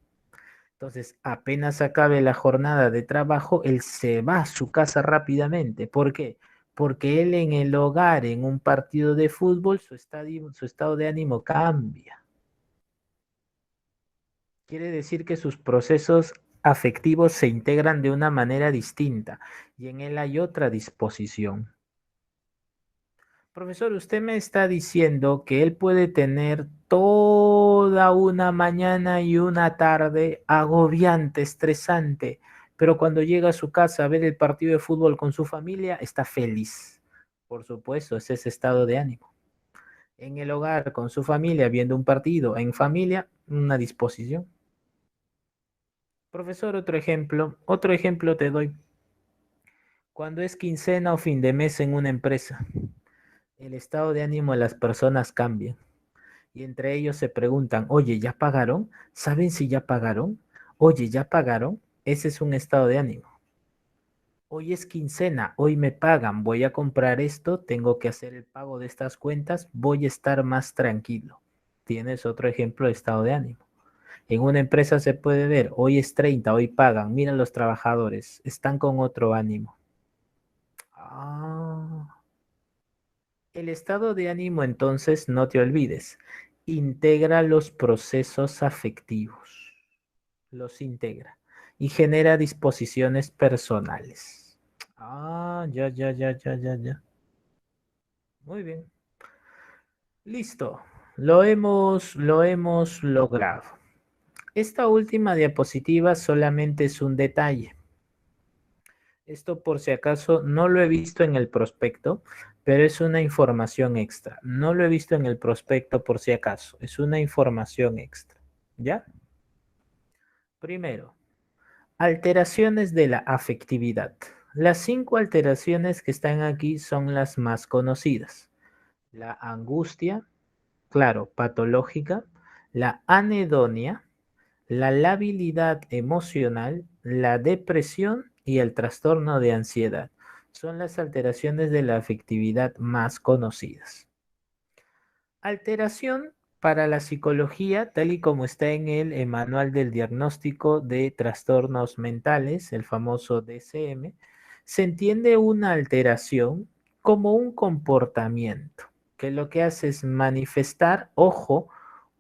Entonces, apenas acabe la jornada de trabajo, él se va a su casa rápidamente. ¿Por qué? Porque él en el hogar, en un partido de fútbol, su estado de ánimo cambia. Quiere decir que sus procesos afectivos se integran de una manera distinta y en él hay otra disposición. Profesor, usted me está diciendo que él puede tener toda una mañana y una tarde agobiante, estresante, pero cuando llega a su casa a ver el partido de fútbol con su familia, está feliz. Por supuesto, es ese estado de ánimo. En el hogar, con su familia, viendo un partido, en familia, una disposición. Profesor, otro ejemplo te doy. Cuando es quincena o fin de mes en una empresa, el estado de ánimo de las personas cambia. Y entre ellos se preguntan, oye, ¿ya pagaron? ¿Saben si ya pagaron? Oye, ¿ya pagaron? Ese es un estado de ánimo. Hoy es quincena, hoy me pagan, voy a comprar esto, tengo que hacer el pago de estas cuentas, voy a estar más tranquilo. Tienes otro ejemplo de estado de ánimo. En una empresa se puede ver, hoy es 30, hoy pagan, mira los trabajadores, están con otro ánimo. Ah, el estado de ánimo entonces, no te olvides, integra los procesos afectivos, los integra y genera disposiciones personales. Ah, ya, ya, ya, ya, ya, ya. Muy bien. Listo. Lo hemos logrado. Esta última diapositiva solamente es un detalle. Esto por si acaso no lo he visto en el prospecto, pero es una información extra. No lo he visto en el prospecto por si acaso. Es una información extra. ¿Ya? Primero, alteraciones de la afectividad. Las 5 alteraciones que están aquí son las más conocidas. La angustia, claro, patológica, la anedonia, la labilidad emocional, la depresión y el trastorno de ansiedad. Son las alteraciones de la afectividad más conocidas. Alteración para la psicología, tal y como está en el Manual del Diagnóstico de Trastornos Mentales, el famoso DSM, se entiende una alteración como un comportamiento que lo que hace es manifestar, ojo,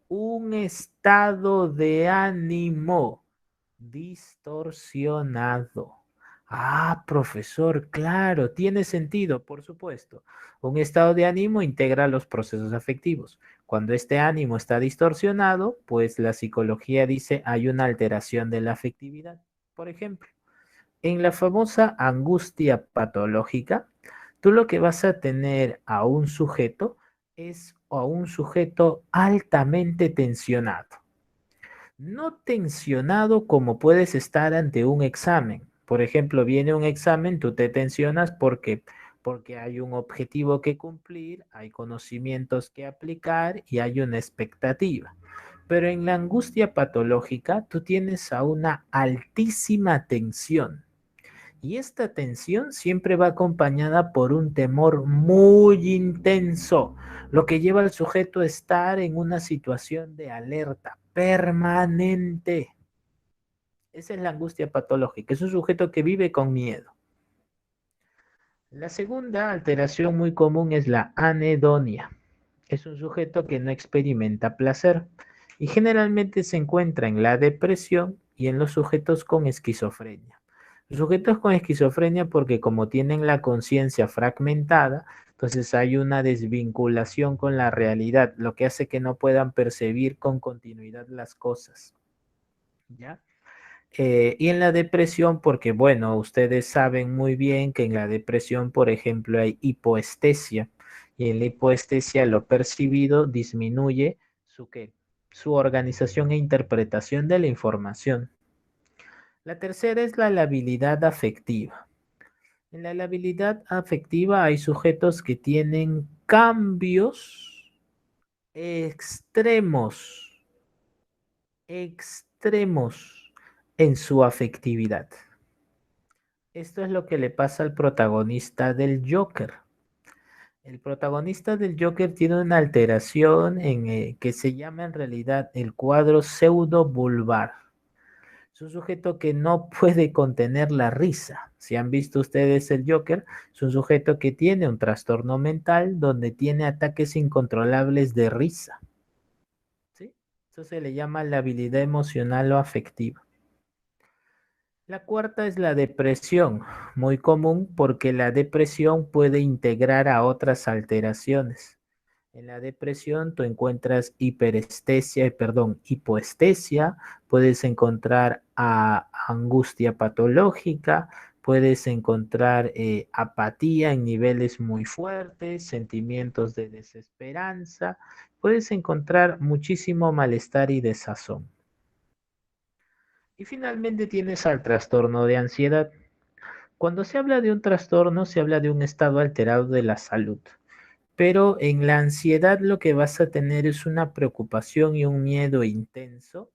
un estado de ánimo distorsionado. Ah, profesor, claro, tiene sentido, por supuesto. Un estado de ánimo integra los procesos afectivos. Cuando este ánimo está distorsionado, pues la psicología dice hay una alteración de la afectividad. Por ejemplo, en la famosa angustia patológica, tú lo que vas a tener a un sujeto es a un sujeto altamente tensionado. No tensionado como puedes estar ante un examen. Por ejemplo, viene un examen, tú te tensionas porque hay un objetivo que cumplir, hay conocimientos que aplicar y hay una expectativa. Pero en la angustia patológica, tú tienes a una altísima tensión. Y esta tensión siempre va acompañada por un temor muy intenso, lo que lleva al sujeto a estar en una situación de alerta permanente. Esa es la angustia patológica, es un sujeto que vive con miedo. La segunda alteración muy común es la anedonia. Es un sujeto que no experimenta placer y generalmente se encuentra en la depresión y en los sujetos con esquizofrenia. Los sujetos con esquizofrenia porque como tienen la conciencia fragmentada, entonces hay una desvinculación con la realidad, lo que hace que no puedan percibir con continuidad las cosas. ¿Ya? Y en la depresión, porque bueno, ustedes saben muy bien que en la depresión, por ejemplo, hay hipoestesia y en la hipoestesia lo percibido disminuye su, ¿qué? Su organización e interpretación de la información. La tercera es la labilidad afectiva. En la labilidad afectiva hay sujetos que tienen cambios extremos, extremos en su afectividad. Esto es lo que le pasa al protagonista del Joker. El protagonista del Joker tiene una alteración que se llama en realidad el cuadro pseudo-vulvar. Es un sujeto que no puede contener la risa. Si han visto ustedes el Joker, es un sujeto que tiene un trastorno mental donde tiene ataques incontrolables de risa. ¿Sí? Eso se le llama la habilidad emocional o afectiva. La cuarta es la depresión, muy común porque la depresión puede integrar a otras alteraciones. En la depresión tú encuentras hipoestesia, puedes encontrar angustia patológica, puedes encontrar apatía en niveles muy fuertes, sentimientos de desesperanza, puedes encontrar muchísimo malestar y desazón. Y finalmente tienes al trastorno de ansiedad. Cuando se habla de un trastorno, se habla de un estado alterado de la salud. Pero en la ansiedad lo que vas a tener es una preocupación y un miedo intenso,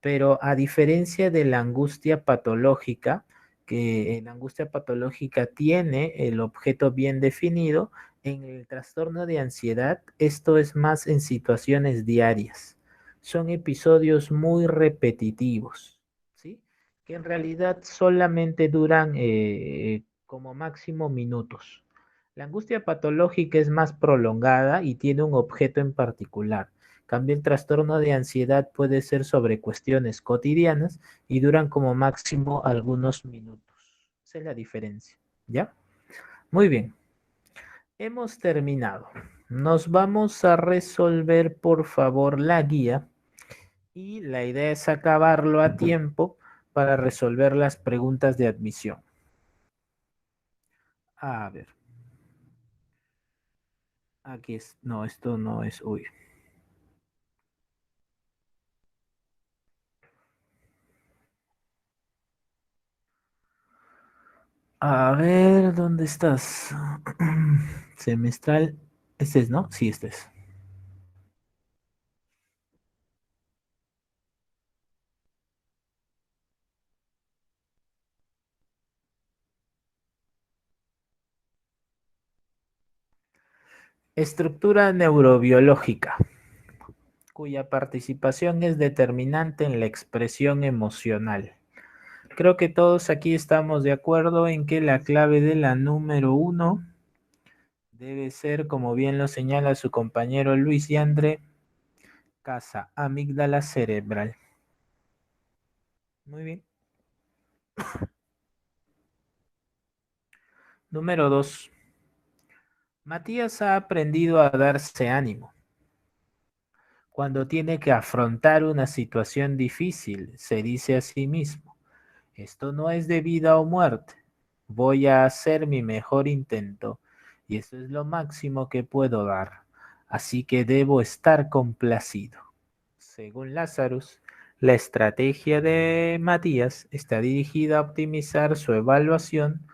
pero a diferencia de la angustia patológica, que la angustia patológica tiene el objeto bien definido, en el trastorno de ansiedad esto es más en situaciones diarias. Son episodios muy repetitivos, ¿sí? Que en realidad solamente duran como máximo minutos. La angustia patológica es más prolongada y tiene un objeto en particular. En cambio, el trastorno de ansiedad puede ser sobre cuestiones cotidianas y duran como máximo algunos minutos. Esa es la diferencia. ¿Ya? Muy bien. Hemos terminado. Nos vamos a resolver, por favor, la guía y la idea es acabarlo a tiempo para resolver las preguntas de admisión. A ver. Aquí es. No, esto no es. Uy. A ver, ¿dónde estás? Semestral. Este es, ¿no? Sí, este es. Estructura neurobiológica, cuya participación es determinante en la expresión emocional. Creo que todos aquí estamos de acuerdo en que la clave de la número uno debe ser, como bien lo señala su compañero Luis Yandre, casa amígdala cerebral. Muy bien. Número 2. Matías ha aprendido a darse ánimo. Cuando tiene que afrontar una situación difícil, se dice a sí mismo, esto no es de vida o muerte, voy a hacer mi mejor intento y esto es lo máximo que puedo dar, así que debo estar complacido. Según Lazarus, la estrategia de Matías está dirigida a optimizar su evaluación.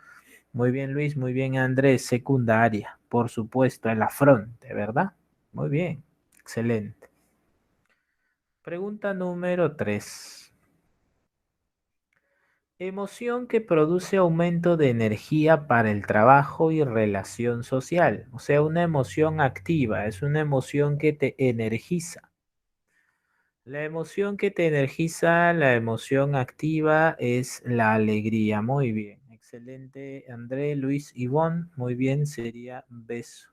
Muy bien, Luis, muy bien, Andrés, secundaria, por supuesto, el afronte, ¿verdad? Muy bien, excelente. Pregunta número 3. Emoción que produce aumento de energía para el trabajo y relación social. O sea, una emoción activa, es una emoción que te energiza. La emoción que te energiza, la emoción activa es la alegría. Muy bien, excelente. André, Luis, Ivonne, muy bien, sería beso,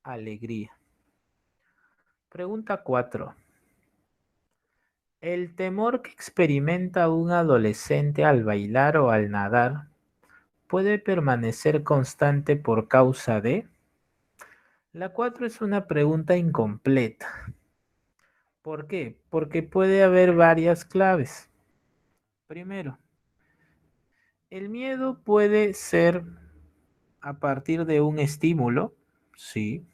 alegría. Pregunta 4. El temor que experimenta un adolescente al bailar o al nadar puede permanecer constante por causa de... La 4 es una pregunta incompleta. ¿Por qué? Porque puede haber varias claves. Primero, el miedo puede ser a partir de un estímulo, sí.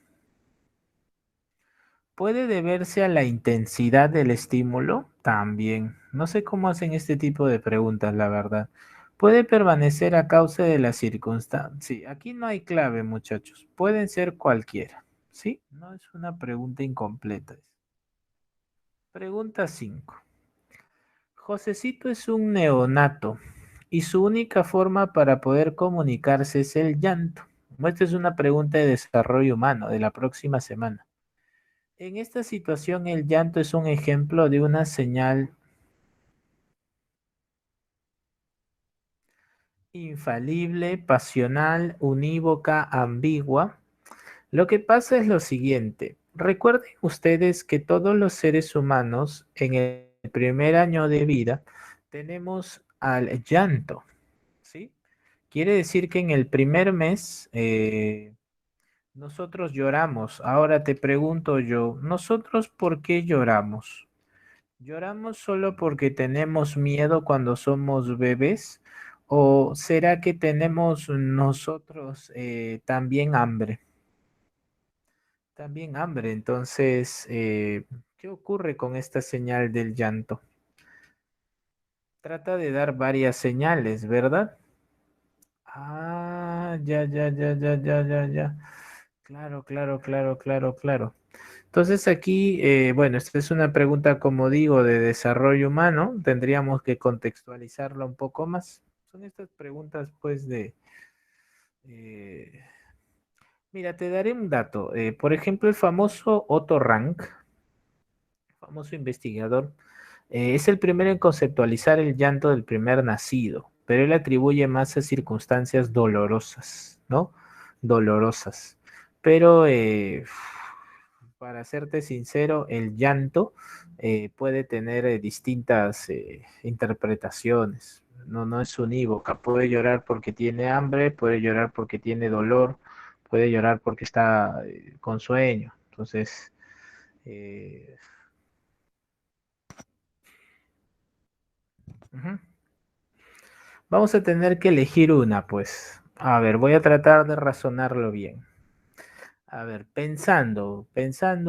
Puede deberse a la intensidad del estímulo, también. No sé cómo hacen este tipo de preguntas, la verdad. Puede permanecer a causa de las circunstancias. Sí, aquí no hay clave, muchachos. Pueden ser cualquiera. ¿Sí? No es una pregunta incompleta. Pregunta 5. Josecito es un neonato y su única forma para poder comunicarse es el llanto. Esta es una pregunta de desarrollo humano de la próxima semana. En esta situación, el llanto es un ejemplo de una señal infalible, pasional, unívoca, ambigua. Lo que pasa es lo siguiente. Recuerden ustedes que todos los seres humanos en el primer año de vida tenemos al llanto, ¿sí? Quiere decir que en el primer mes nosotros lloramos. Ahora te pregunto yo, ¿nosotros por qué lloramos? ¿Lloramos solo porque tenemos miedo cuando somos bebés? ¿O será que tenemos nosotros también hambre? También hambre. Entonces, ¿qué ocurre con esta señal del llanto? Trata de dar varias señales, ¿verdad? Ah, ya, ya, ya, ya, ya, ya, ya. Claro, claro, claro, claro, claro. Entonces aquí, bueno, esta es una pregunta, como digo, de desarrollo humano. Tendríamos que contextualizarla un poco más. Son estas preguntas, pues, eh, mira, te daré un dato. Por ejemplo, el famoso Otto Rank, famoso investigador, es el primero en conceptualizar el llanto del primer nacido, pero él atribuye más a circunstancias dolorosas, ¿no? Dolorosas. Pero, para serte sincero, el llanto puede tener distintas interpretaciones. No, no es unívoca. Puede llorar porque tiene hambre, puede llorar porque tiene dolor, puede llorar porque está con sueño. Entonces, eh, ujú. Vamos a tener que elegir una, pues. A ver, voy a tratar de razonarlo bien. A ver, pensando,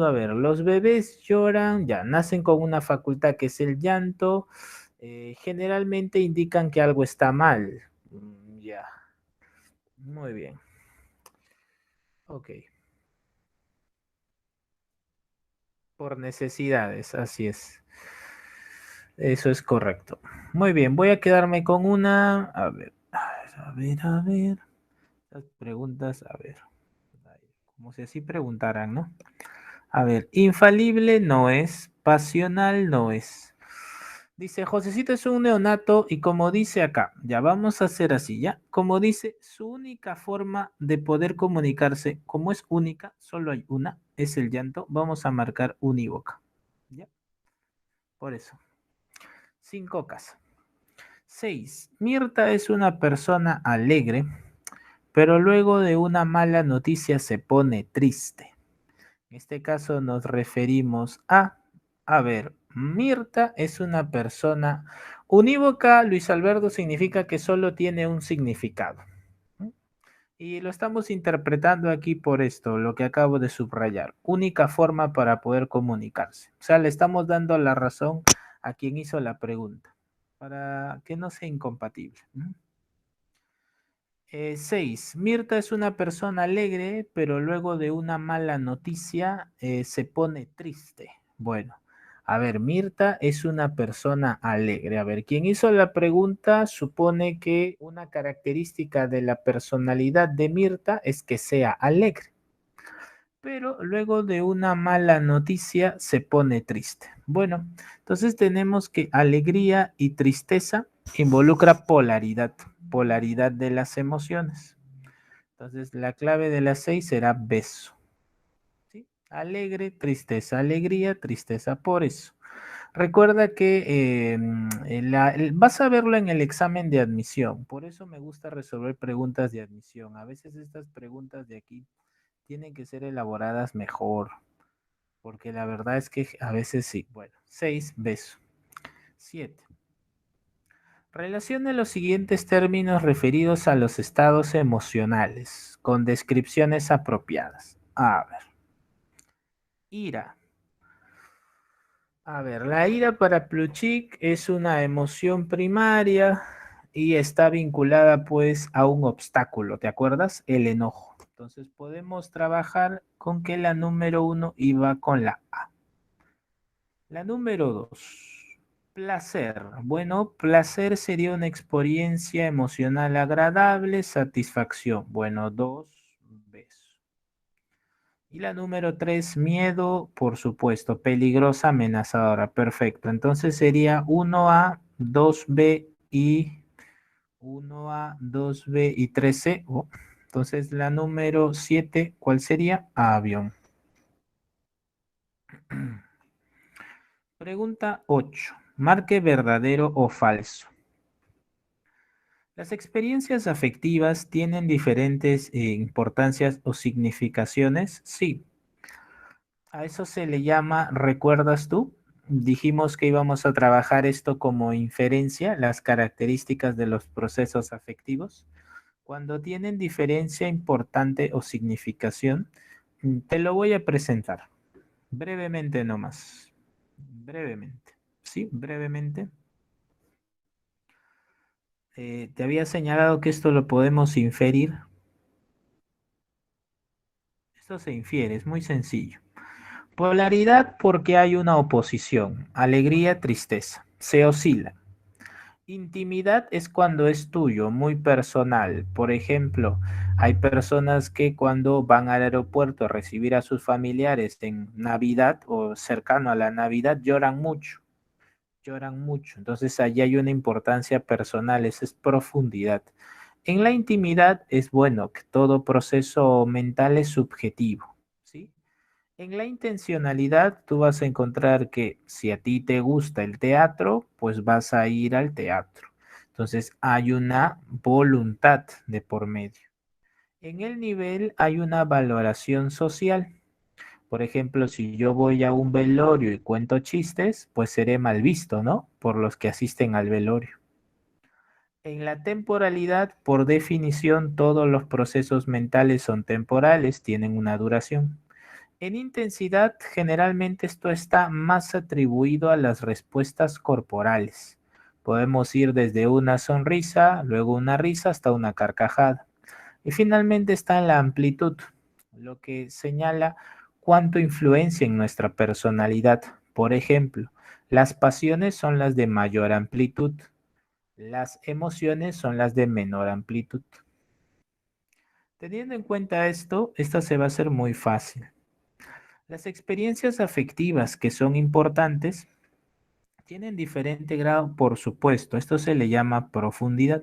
a ver, los bebés lloran, ya, nacen con una facultad que es el llanto, generalmente indican que algo está mal. Ya, muy bien, ok, por necesidades, así es. Eso es correcto. Muy bien, voy a quedarme con una, a ver, a ver, a ver, las preguntas, a ver, como si así preguntaran, ¿no? A ver, infalible no es, pasional no es. Dice, Josecito es un neonato y como dice acá, ya vamos a hacer así, ¿ya? Como dice, su única forma de poder comunicarse, como es única, solo hay una, es el llanto, vamos a marcar unívoca, ¿ya? Por eso. Cinco casas. 6. Mirta es una persona alegre, pero luego de una mala noticia se pone triste. En este caso nos referimos a ver, Mirta es una persona unívoca, Luis Alberto significa que solo tiene un significado. ¿Mm? Y lo estamos interpretando aquí por esto, lo que acabo de subrayar. Única forma para poder comunicarse. O sea, le estamos dando la razón a quien hizo la pregunta, para que no sea incompatible. 6. Mirta es una persona alegre, pero luego de una mala noticia se pone triste. Bueno, a ver, Mirta es una persona alegre. A ver, quien hizo la pregunta supone que una característica de la personalidad de Mirta es que sea alegre, pero luego de una mala noticia se pone triste. Bueno, entonces tenemos que alegría y tristeza involucra polaridad, polaridad de las emociones. Entonces la clave de las 6 será beso. ¿Sí? Alegre, tristeza, alegría, tristeza, por eso. Recuerda que vas a verlo en el examen de admisión, por eso me gusta resolver preguntas de admisión. A veces estas preguntas de aquí tienen que ser elaboradas mejor, porque la verdad es que a veces sí. Bueno, 6, beso. 7. Relacione los siguientes términos referidos a los estados emocionales con descripciones apropiadas. A ver, ira. A ver, la ira para Plutchik es una emoción primaria y está vinculada pues a un obstáculo, ¿te acuerdas? El enojo. Entonces podemos trabajar con que la número 1 iba con la A. La número 2, placer. Bueno, placer sería una experiencia emocional agradable, satisfacción. Bueno, 2, beso. Y la número 3, miedo, por supuesto, peligrosa, amenazadora. Perfecto. Entonces sería 1A, 2B y 1A, 2B y 3C. Oh, entonces la número 7, ¿cuál sería? Avión. Pregunta 8. Marque verdadero o falso. Las experiencias afectivas tienen diferentes importancias o significaciones. Sí, a eso se le llama, ¿recuerdas tú? Dijimos que íbamos a trabajar esto como inferencia, las características de los procesos afectivos. Cuando tienen diferencia importante o significación, te lo voy a presentar brevemente nomás. Brevemente. ¿Sí? Brevemente. Te había señalado que esto lo podemos inferir. Esto se infiere, es muy sencillo. Polaridad porque hay una oposición, alegría, tristeza, se oscila. Intimidad es cuando es tuyo, muy personal. Por ejemplo, hay personas que cuando van al aeropuerto a recibir a sus familiares en Navidad o cercano a la Navidad lloran mucho, lloran mucho. Entonces allí hay una importancia personal, esa es profundidad. En la intimidad es bueno que todo proceso mental es subjetivo, ¿sí? En la intencionalidad tú vas a encontrar que si a ti te gusta el teatro, pues vas a ir al teatro. Entonces hay una voluntad de por medio. En el nivel hay una valoración social. Por ejemplo, si yo voy a un velorio y cuento chistes, pues seré mal visto, ¿no? Por los que asisten al velorio. En la temporalidad, por definición, todos los procesos mentales son temporales, tienen una duración. En intensidad, generalmente esto está más atribuido a las respuestas corporales. Podemos ir desde una sonrisa, luego una risa hasta una carcajada. Y finalmente está en la amplitud, lo que señala cuánto influencia en nuestra personalidad. Por ejemplo, las pasiones son las de mayor amplitud, las emociones son las de menor amplitud. Teniendo en cuenta esto, esta se va a hacer muy fácil. Las experiencias afectivas que son importantes tienen diferente grado, por supuesto, esto se le llama profundidad.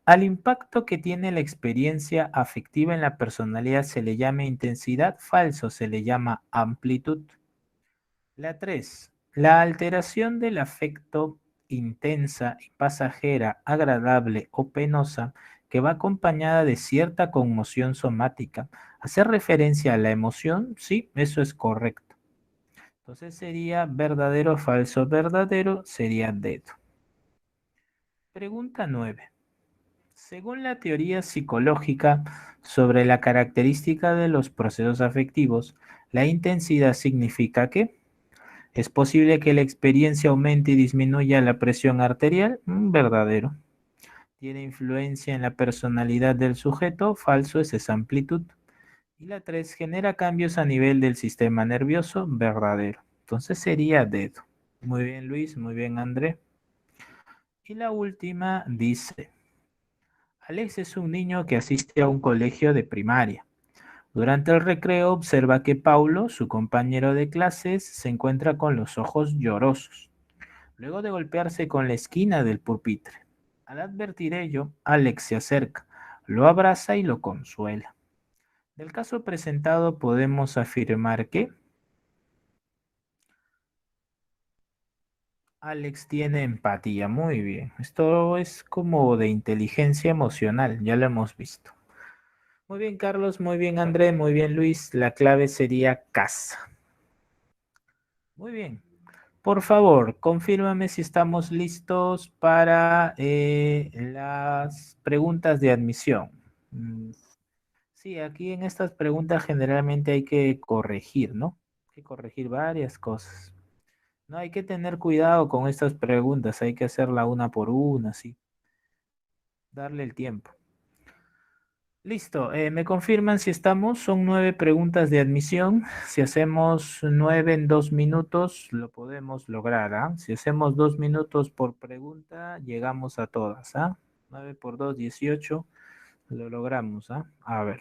Al impacto que tiene la experiencia afectiva en la personalidad se le llama intensidad, falso se le llama amplitud. La 3. La alteración del afecto intensa y pasajera, agradable o penosa, que va acompañada de cierta conmoción somática. ¿Hacer referencia a la emoción? Sí, eso es correcto. Entonces sería verdadero, falso, verdadero, sería dedo. Pregunta 9. Según la teoría psicológica sobre la característica de los procesos afectivos, la intensidad significa que es posible que la experiencia aumente y disminuya la presión arterial. Verdadero. Tiene influencia en la personalidad del sujeto. Falso es esa amplitud. Y la 3 genera cambios a nivel del sistema nervioso. Verdadero. Entonces sería dedo. Muy bien, Luis. Muy bien, André. Y la última dice, Alex es un niño que asiste a un colegio de primaria. Durante el recreo observa que Paulo, su compañero de clases, se encuentra con los ojos llorosos, luego de golpearse con la esquina del pupitre. Al advertir ello, Alex se acerca, lo abraza y lo consuela. Del caso presentado podemos afirmar que Alex tiene empatía. Muy bien. Esto es como de inteligencia emocional, ya lo hemos visto. Muy bien, Carlos, muy bien, André, muy bien, Luis. La clave sería casa. Muy bien. Por favor, confírmame si estamos listos para las preguntas de admisión. Sí, aquí en estas preguntas generalmente hay que corregir, ¿no? Hay que corregir varias cosas. No hay que tener cuidado con estas preguntas, hay que hacerla una por una, sí. Darle el tiempo. Listo, me confirman si estamos, son 9 preguntas de admisión. Si hacemos 9 en 2 minutos, lo podemos lograr, ¿ah? Si hacemos 2 minutos por pregunta, llegamos a todas, ¿ah? 9 por 2, 18, lo logramos, ¿ah? A ver,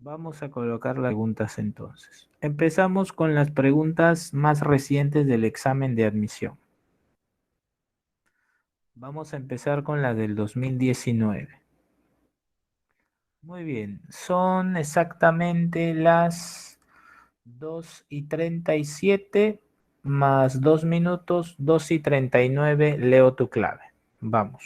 vamos a colocar las preguntas entonces. Empezamos con las preguntas más recientes del examen de admisión. Vamos a empezar con la del 2019. Muy bien, son exactamente las 2:37 más 2 minutos, 2:39. Leo tu clave. Vamos.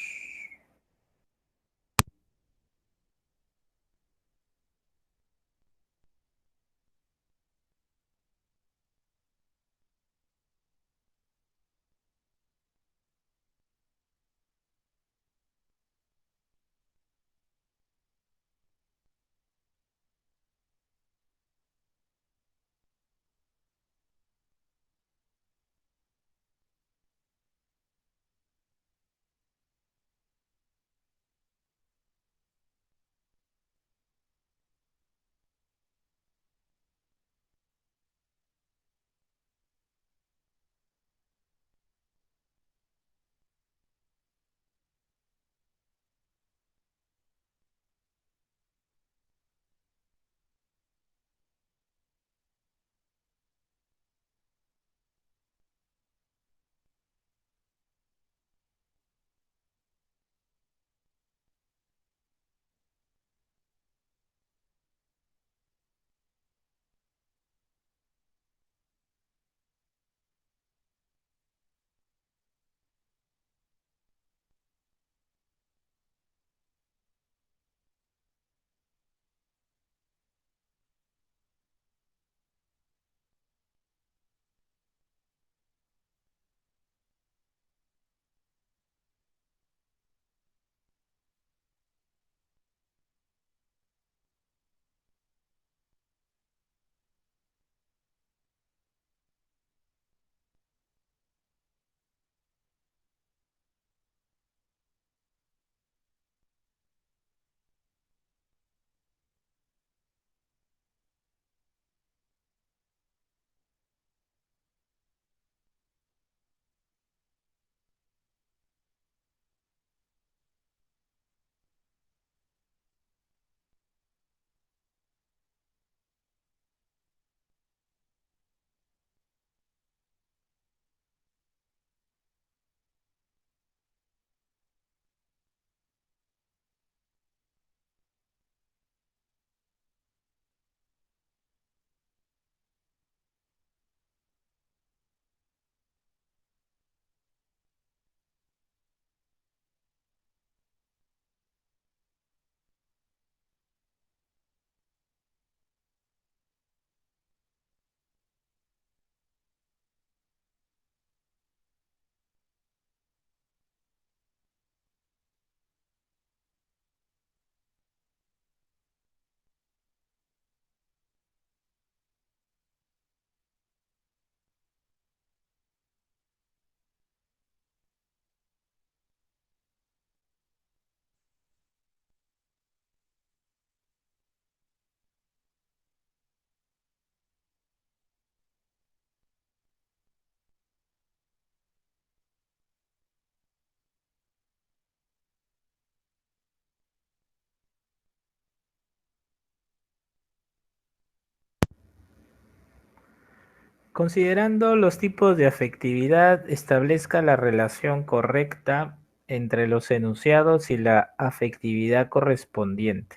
Considerando los tipos de afectividad, establezca la relación correcta entre los enunciados y la afectividad correspondiente.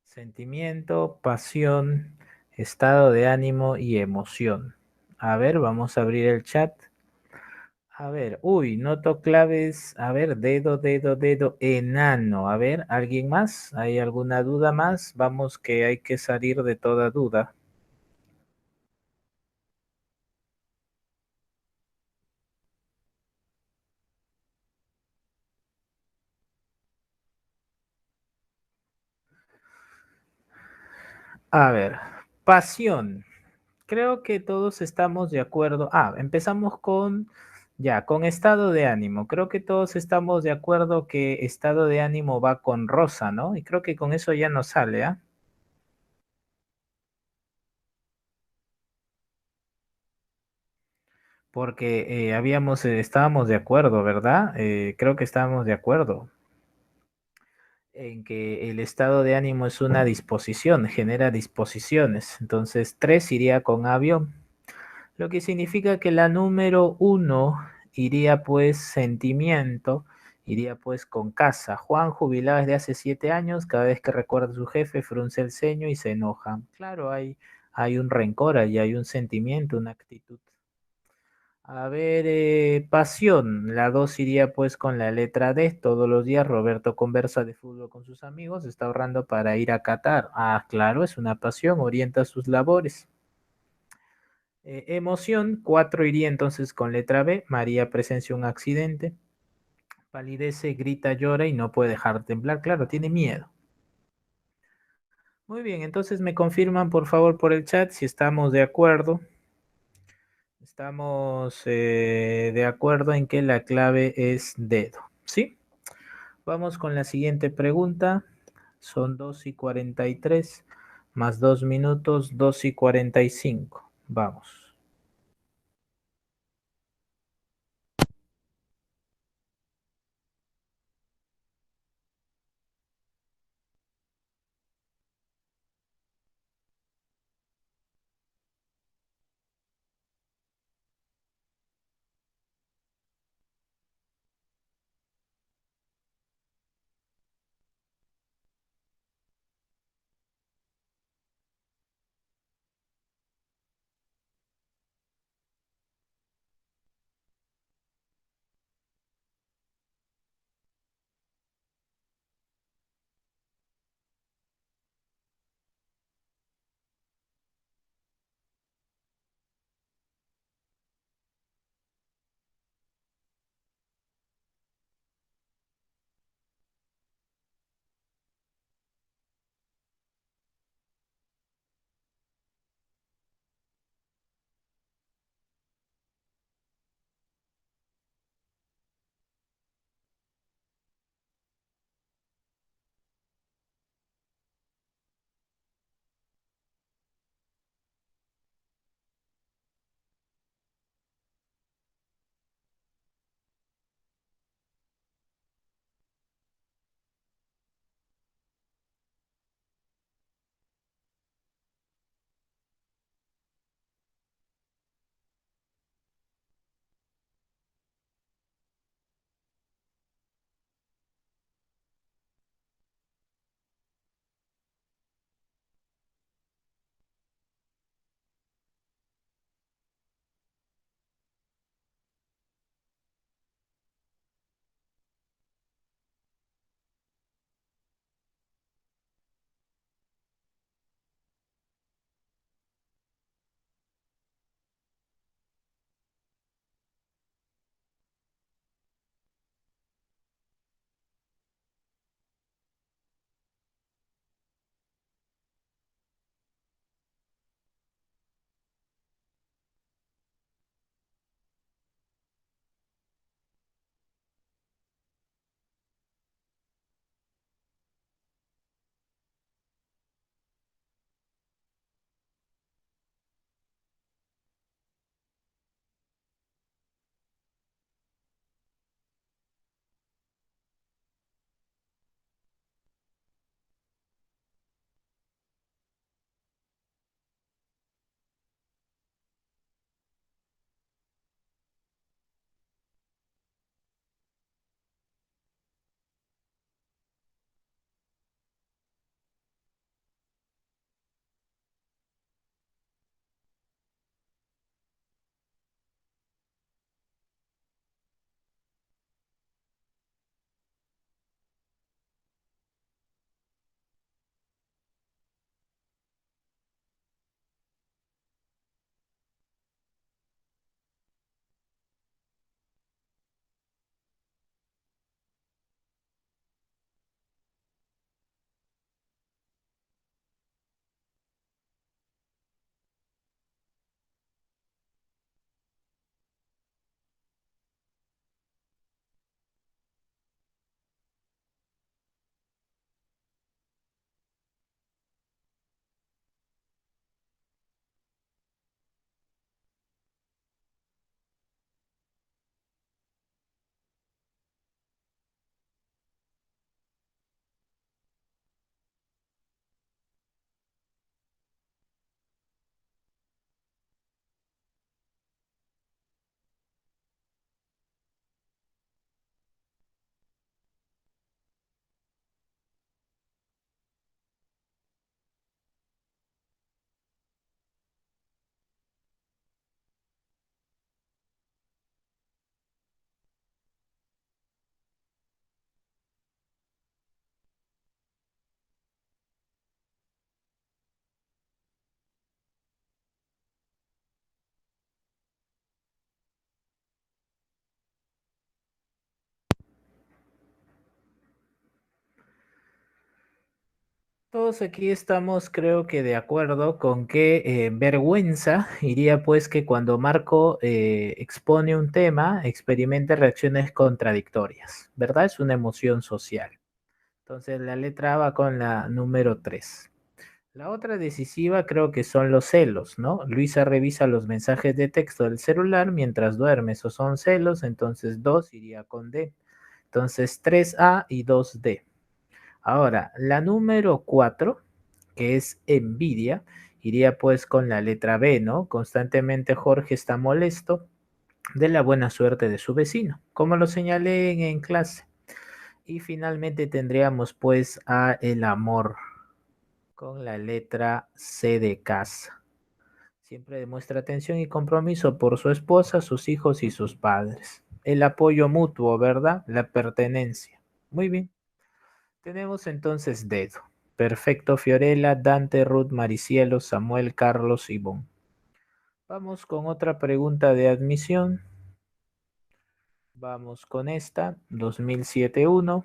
Sentimiento, pasión, estado de ánimo y emoción. A ver, vamos a abrir el chat. A ver, uy, noto claves. A ver, dedo, dedo, dedo, enano. A ver, ¿alguien más? ¿Hay alguna duda más? Vamos que hay que salir de toda duda. A ver, pasión. Creo que todos estamos de acuerdo. Empezamos con, ya, con estado de ánimo. Creo que todos estamos de acuerdo que estado de ánimo va con rosa, ¿no? Y creo que con eso ya nos sale, ¿ah? Porque estábamos de acuerdo, ¿verdad? Creo que estábamos de acuerdo en que el estado de ánimo es una disposición, genera disposiciones. Entonces, 3 iría con avión. Lo que significa que la número uno iría pues sentimiento, iría pues con casa. Juan, jubilado desde hace 7 años, cada vez que recuerda a su jefe, frunce el ceño y se enoja. Claro, hay un rencor ahí, hay un sentimiento, una actitud. A ver, pasión. La 2 iría pues con la letra D. Todos los días Roberto conversa de fútbol con sus amigos, está ahorrando para ir a Qatar. Claro, es una pasión, orienta sus labores. Emoción, 4 iría entonces con letra B. María presencia un accidente. Palidece, grita, llora y no puede dejar de temblar. Claro, tiene miedo. Muy bien, entonces me confirman por favor por el chat si estamos de acuerdo. Estamos de acuerdo en que la clave es dedo. ¿Sí? Vamos con la siguiente pregunta. Son 2:43 más 2 minutos, 2:45. Vamos. Todos aquí estamos, creo que de acuerdo con que vergüenza iría pues que cuando Marco expone un tema, experimente reacciones contradictorias, ¿verdad? Es una emoción social. Entonces la letra A va con la número 3. La otra decisiva creo que son los celos, ¿no? Luisa revisa los mensajes de texto del celular mientras duerme, esos son celos, entonces 2 iría con D. Entonces 3A y 2D. Ahora, la número 4, que es envidia, iría pues con la letra B, ¿no? Constantemente Jorge está molesto de la buena suerte de su vecino, como lo señalé en clase. Y finalmente tendríamos pues a el amor con la letra C de casa. Siempre demuestra atención y compromiso por su esposa, sus hijos y sus padres. El apoyo mutuo, ¿verdad? La pertenencia. Muy bien. Tenemos entonces dedo. Perfecto, Fiorella, Dante, Ruth, Maricielo, Samuel, Carlos, Ivonne. Vamos con otra pregunta de admisión. Vamos con esta, 2007-1.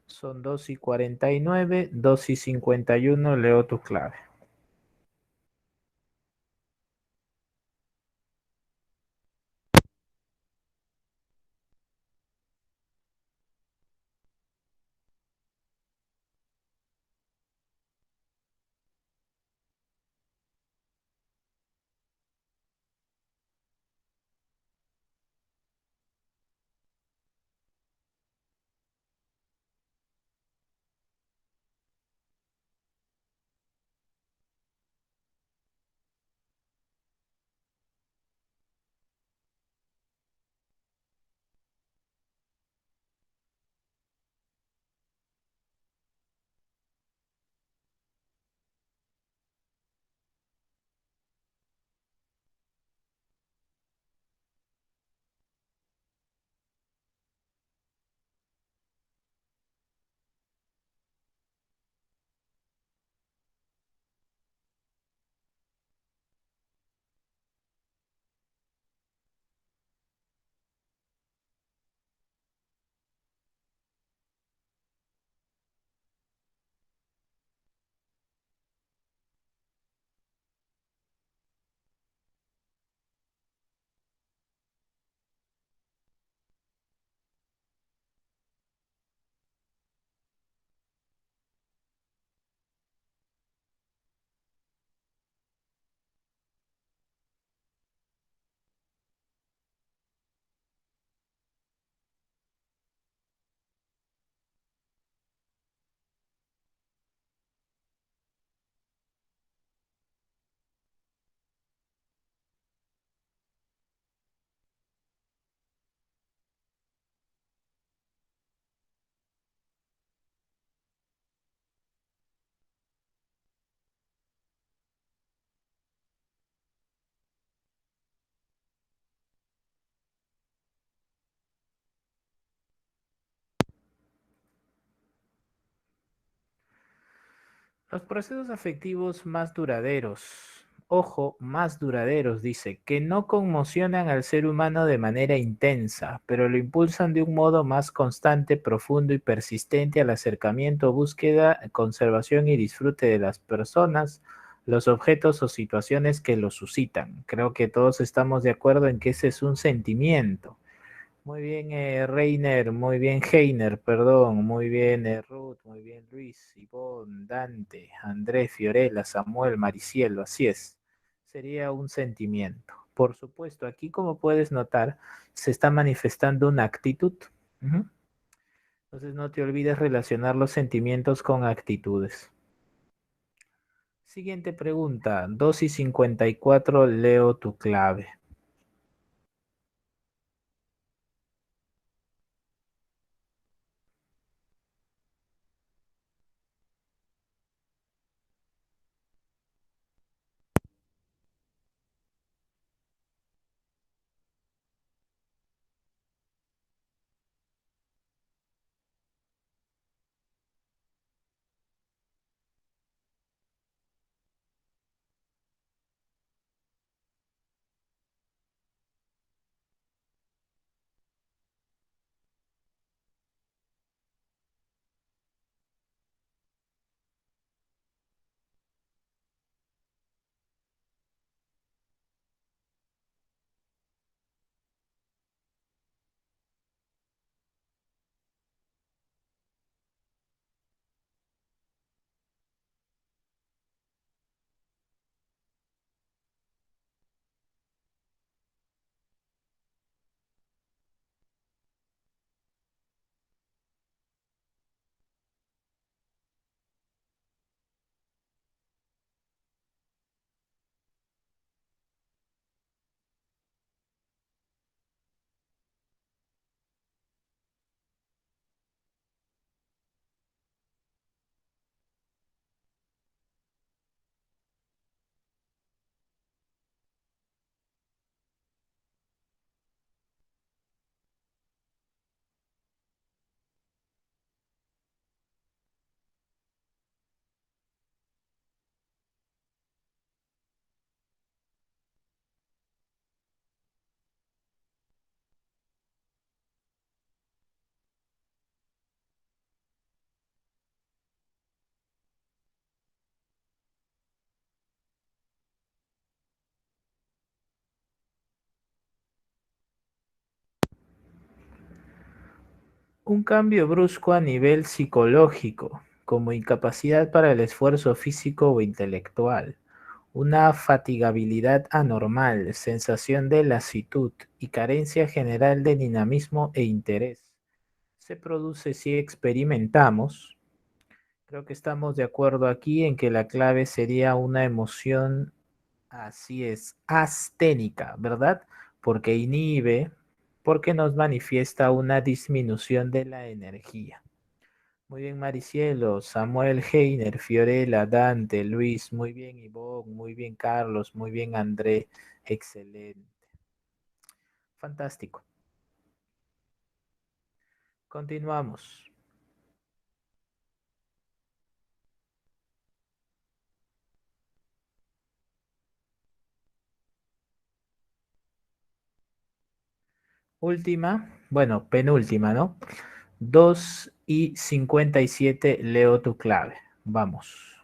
Son 2:49, 2:51. Leo tu clave. Los procesos afectivos más duraderos, ojo, más duraderos, dice, que no conmocionan al ser humano de manera intensa, pero lo impulsan de un modo más constante, profundo y persistente al acercamiento, búsqueda, conservación y disfrute de las personas, los objetos o situaciones que lo suscitan. Creo que todos estamos de acuerdo en que ese es un sentimiento. Muy bien, Reiner, muy bien, Heiner, perdón, muy bien, Ruth, muy bien, Luis, Ivonne, Dante, Andrés, Fiorella, Samuel, Maricielo, así es. Sería un sentimiento. Por supuesto, aquí como puedes notar, se está manifestando una actitud. Ujú. Entonces no te olvides relacionar los sentimientos con actitudes. Siguiente pregunta, 2:54, leo tu clave. Un cambio brusco a nivel psicológico, como incapacidad para el esfuerzo físico o intelectual, una fatigabilidad anormal, sensación de lasitud y carencia general de dinamismo e interés. Se produce si experimentamos. Creo que estamos de acuerdo aquí en que la clave sería una emoción, así es, asténica, ¿verdad? Porque inhibe, porque nos manifiesta una disminución de la energía. Muy bien, Maricielo, Samuel Heiner, Fiorella, Dante, Luis, muy bien, Ivonne, muy bien, Carlos, muy bien, André, excelente. Fantástico. Continuamos. Última, bueno, penúltima, ¿no? 2:57, leo tu clave. Vamos.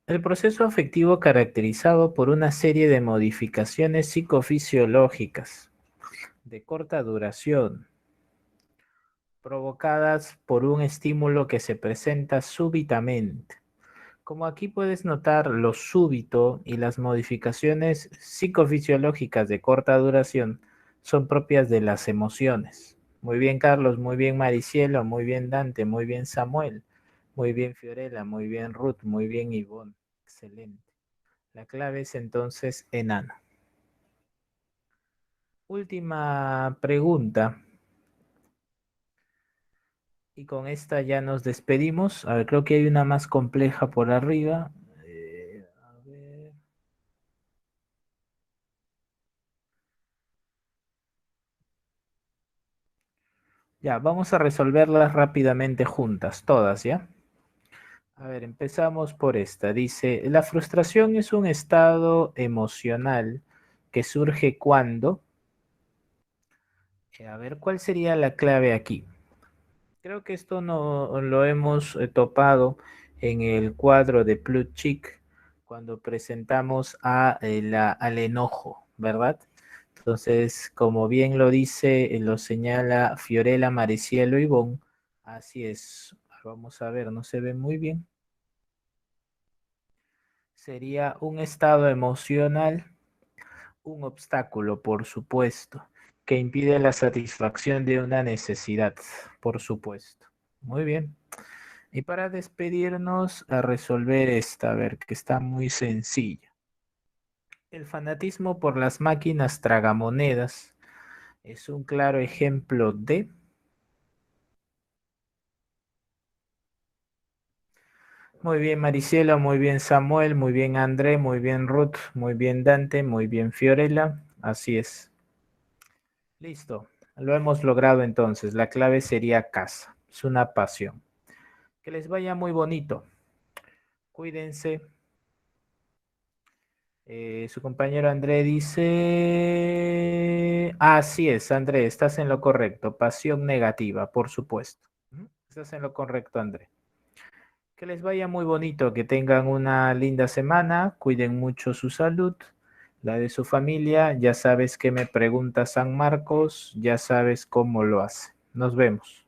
El proceso afectivo caracterizado por una serie de modificaciones psicofisiológicas de corta duración, provocadas por un estímulo que se presenta súbitamente. Como aquí puedes notar, lo súbito y las modificaciones psicofisiológicas de corta duración son propias de las emociones. Muy bien, Carlos, muy bien, Maricielo, muy bien, Dante, muy bien, Samuel, muy bien, Fiorella, muy bien, Ruth, muy bien, Ivonne. Excelente. La clave es entonces enano. Última pregunta. Y con esta ya nos despedimos. A ver, creo que hay una más compleja por arriba. A ver. Ya, vamos a resolverlas rápidamente juntas, todas, ¿ya? A ver, empezamos por esta. Dice, la frustración es un estado emocional que surge cuando... a ver, ¿cuál sería la clave aquí? Creo que esto no lo hemos topado en el cuadro de Plutchik cuando presentamos al enojo, ¿verdad? Entonces, como bien lo dice, lo señala Fiorella, Maricielo y Bon, así es. Vamos a ver, no se ve muy bien. Sería un estado emocional, un obstáculo, por supuesto, que impide la satisfacción de una necesidad, por supuesto. Muy bien. Y para despedirnos, a resolver esta, a ver, que está muy sencilla. El fanatismo por las máquinas tragamonedas es un claro ejemplo de... Muy bien, Maricielo, muy bien, Samuel, muy bien, André, muy bien, Ruth, muy bien, Dante, muy bien, Fiorella. Así es. Listo. Lo hemos logrado entonces. La clave sería casa. Es una pasión. Que les vaya muy bonito. Cuídense. Su compañero André dice... Así es, André, estás en lo correcto. Pasión negativa, por supuesto. Estás en lo correcto, André. Que les vaya muy bonito, que tengan una linda semana, cuiden mucho su salud, la de su familia. Ya sabes que me pregunta San Marcos, ya sabes cómo lo hace. Nos vemos.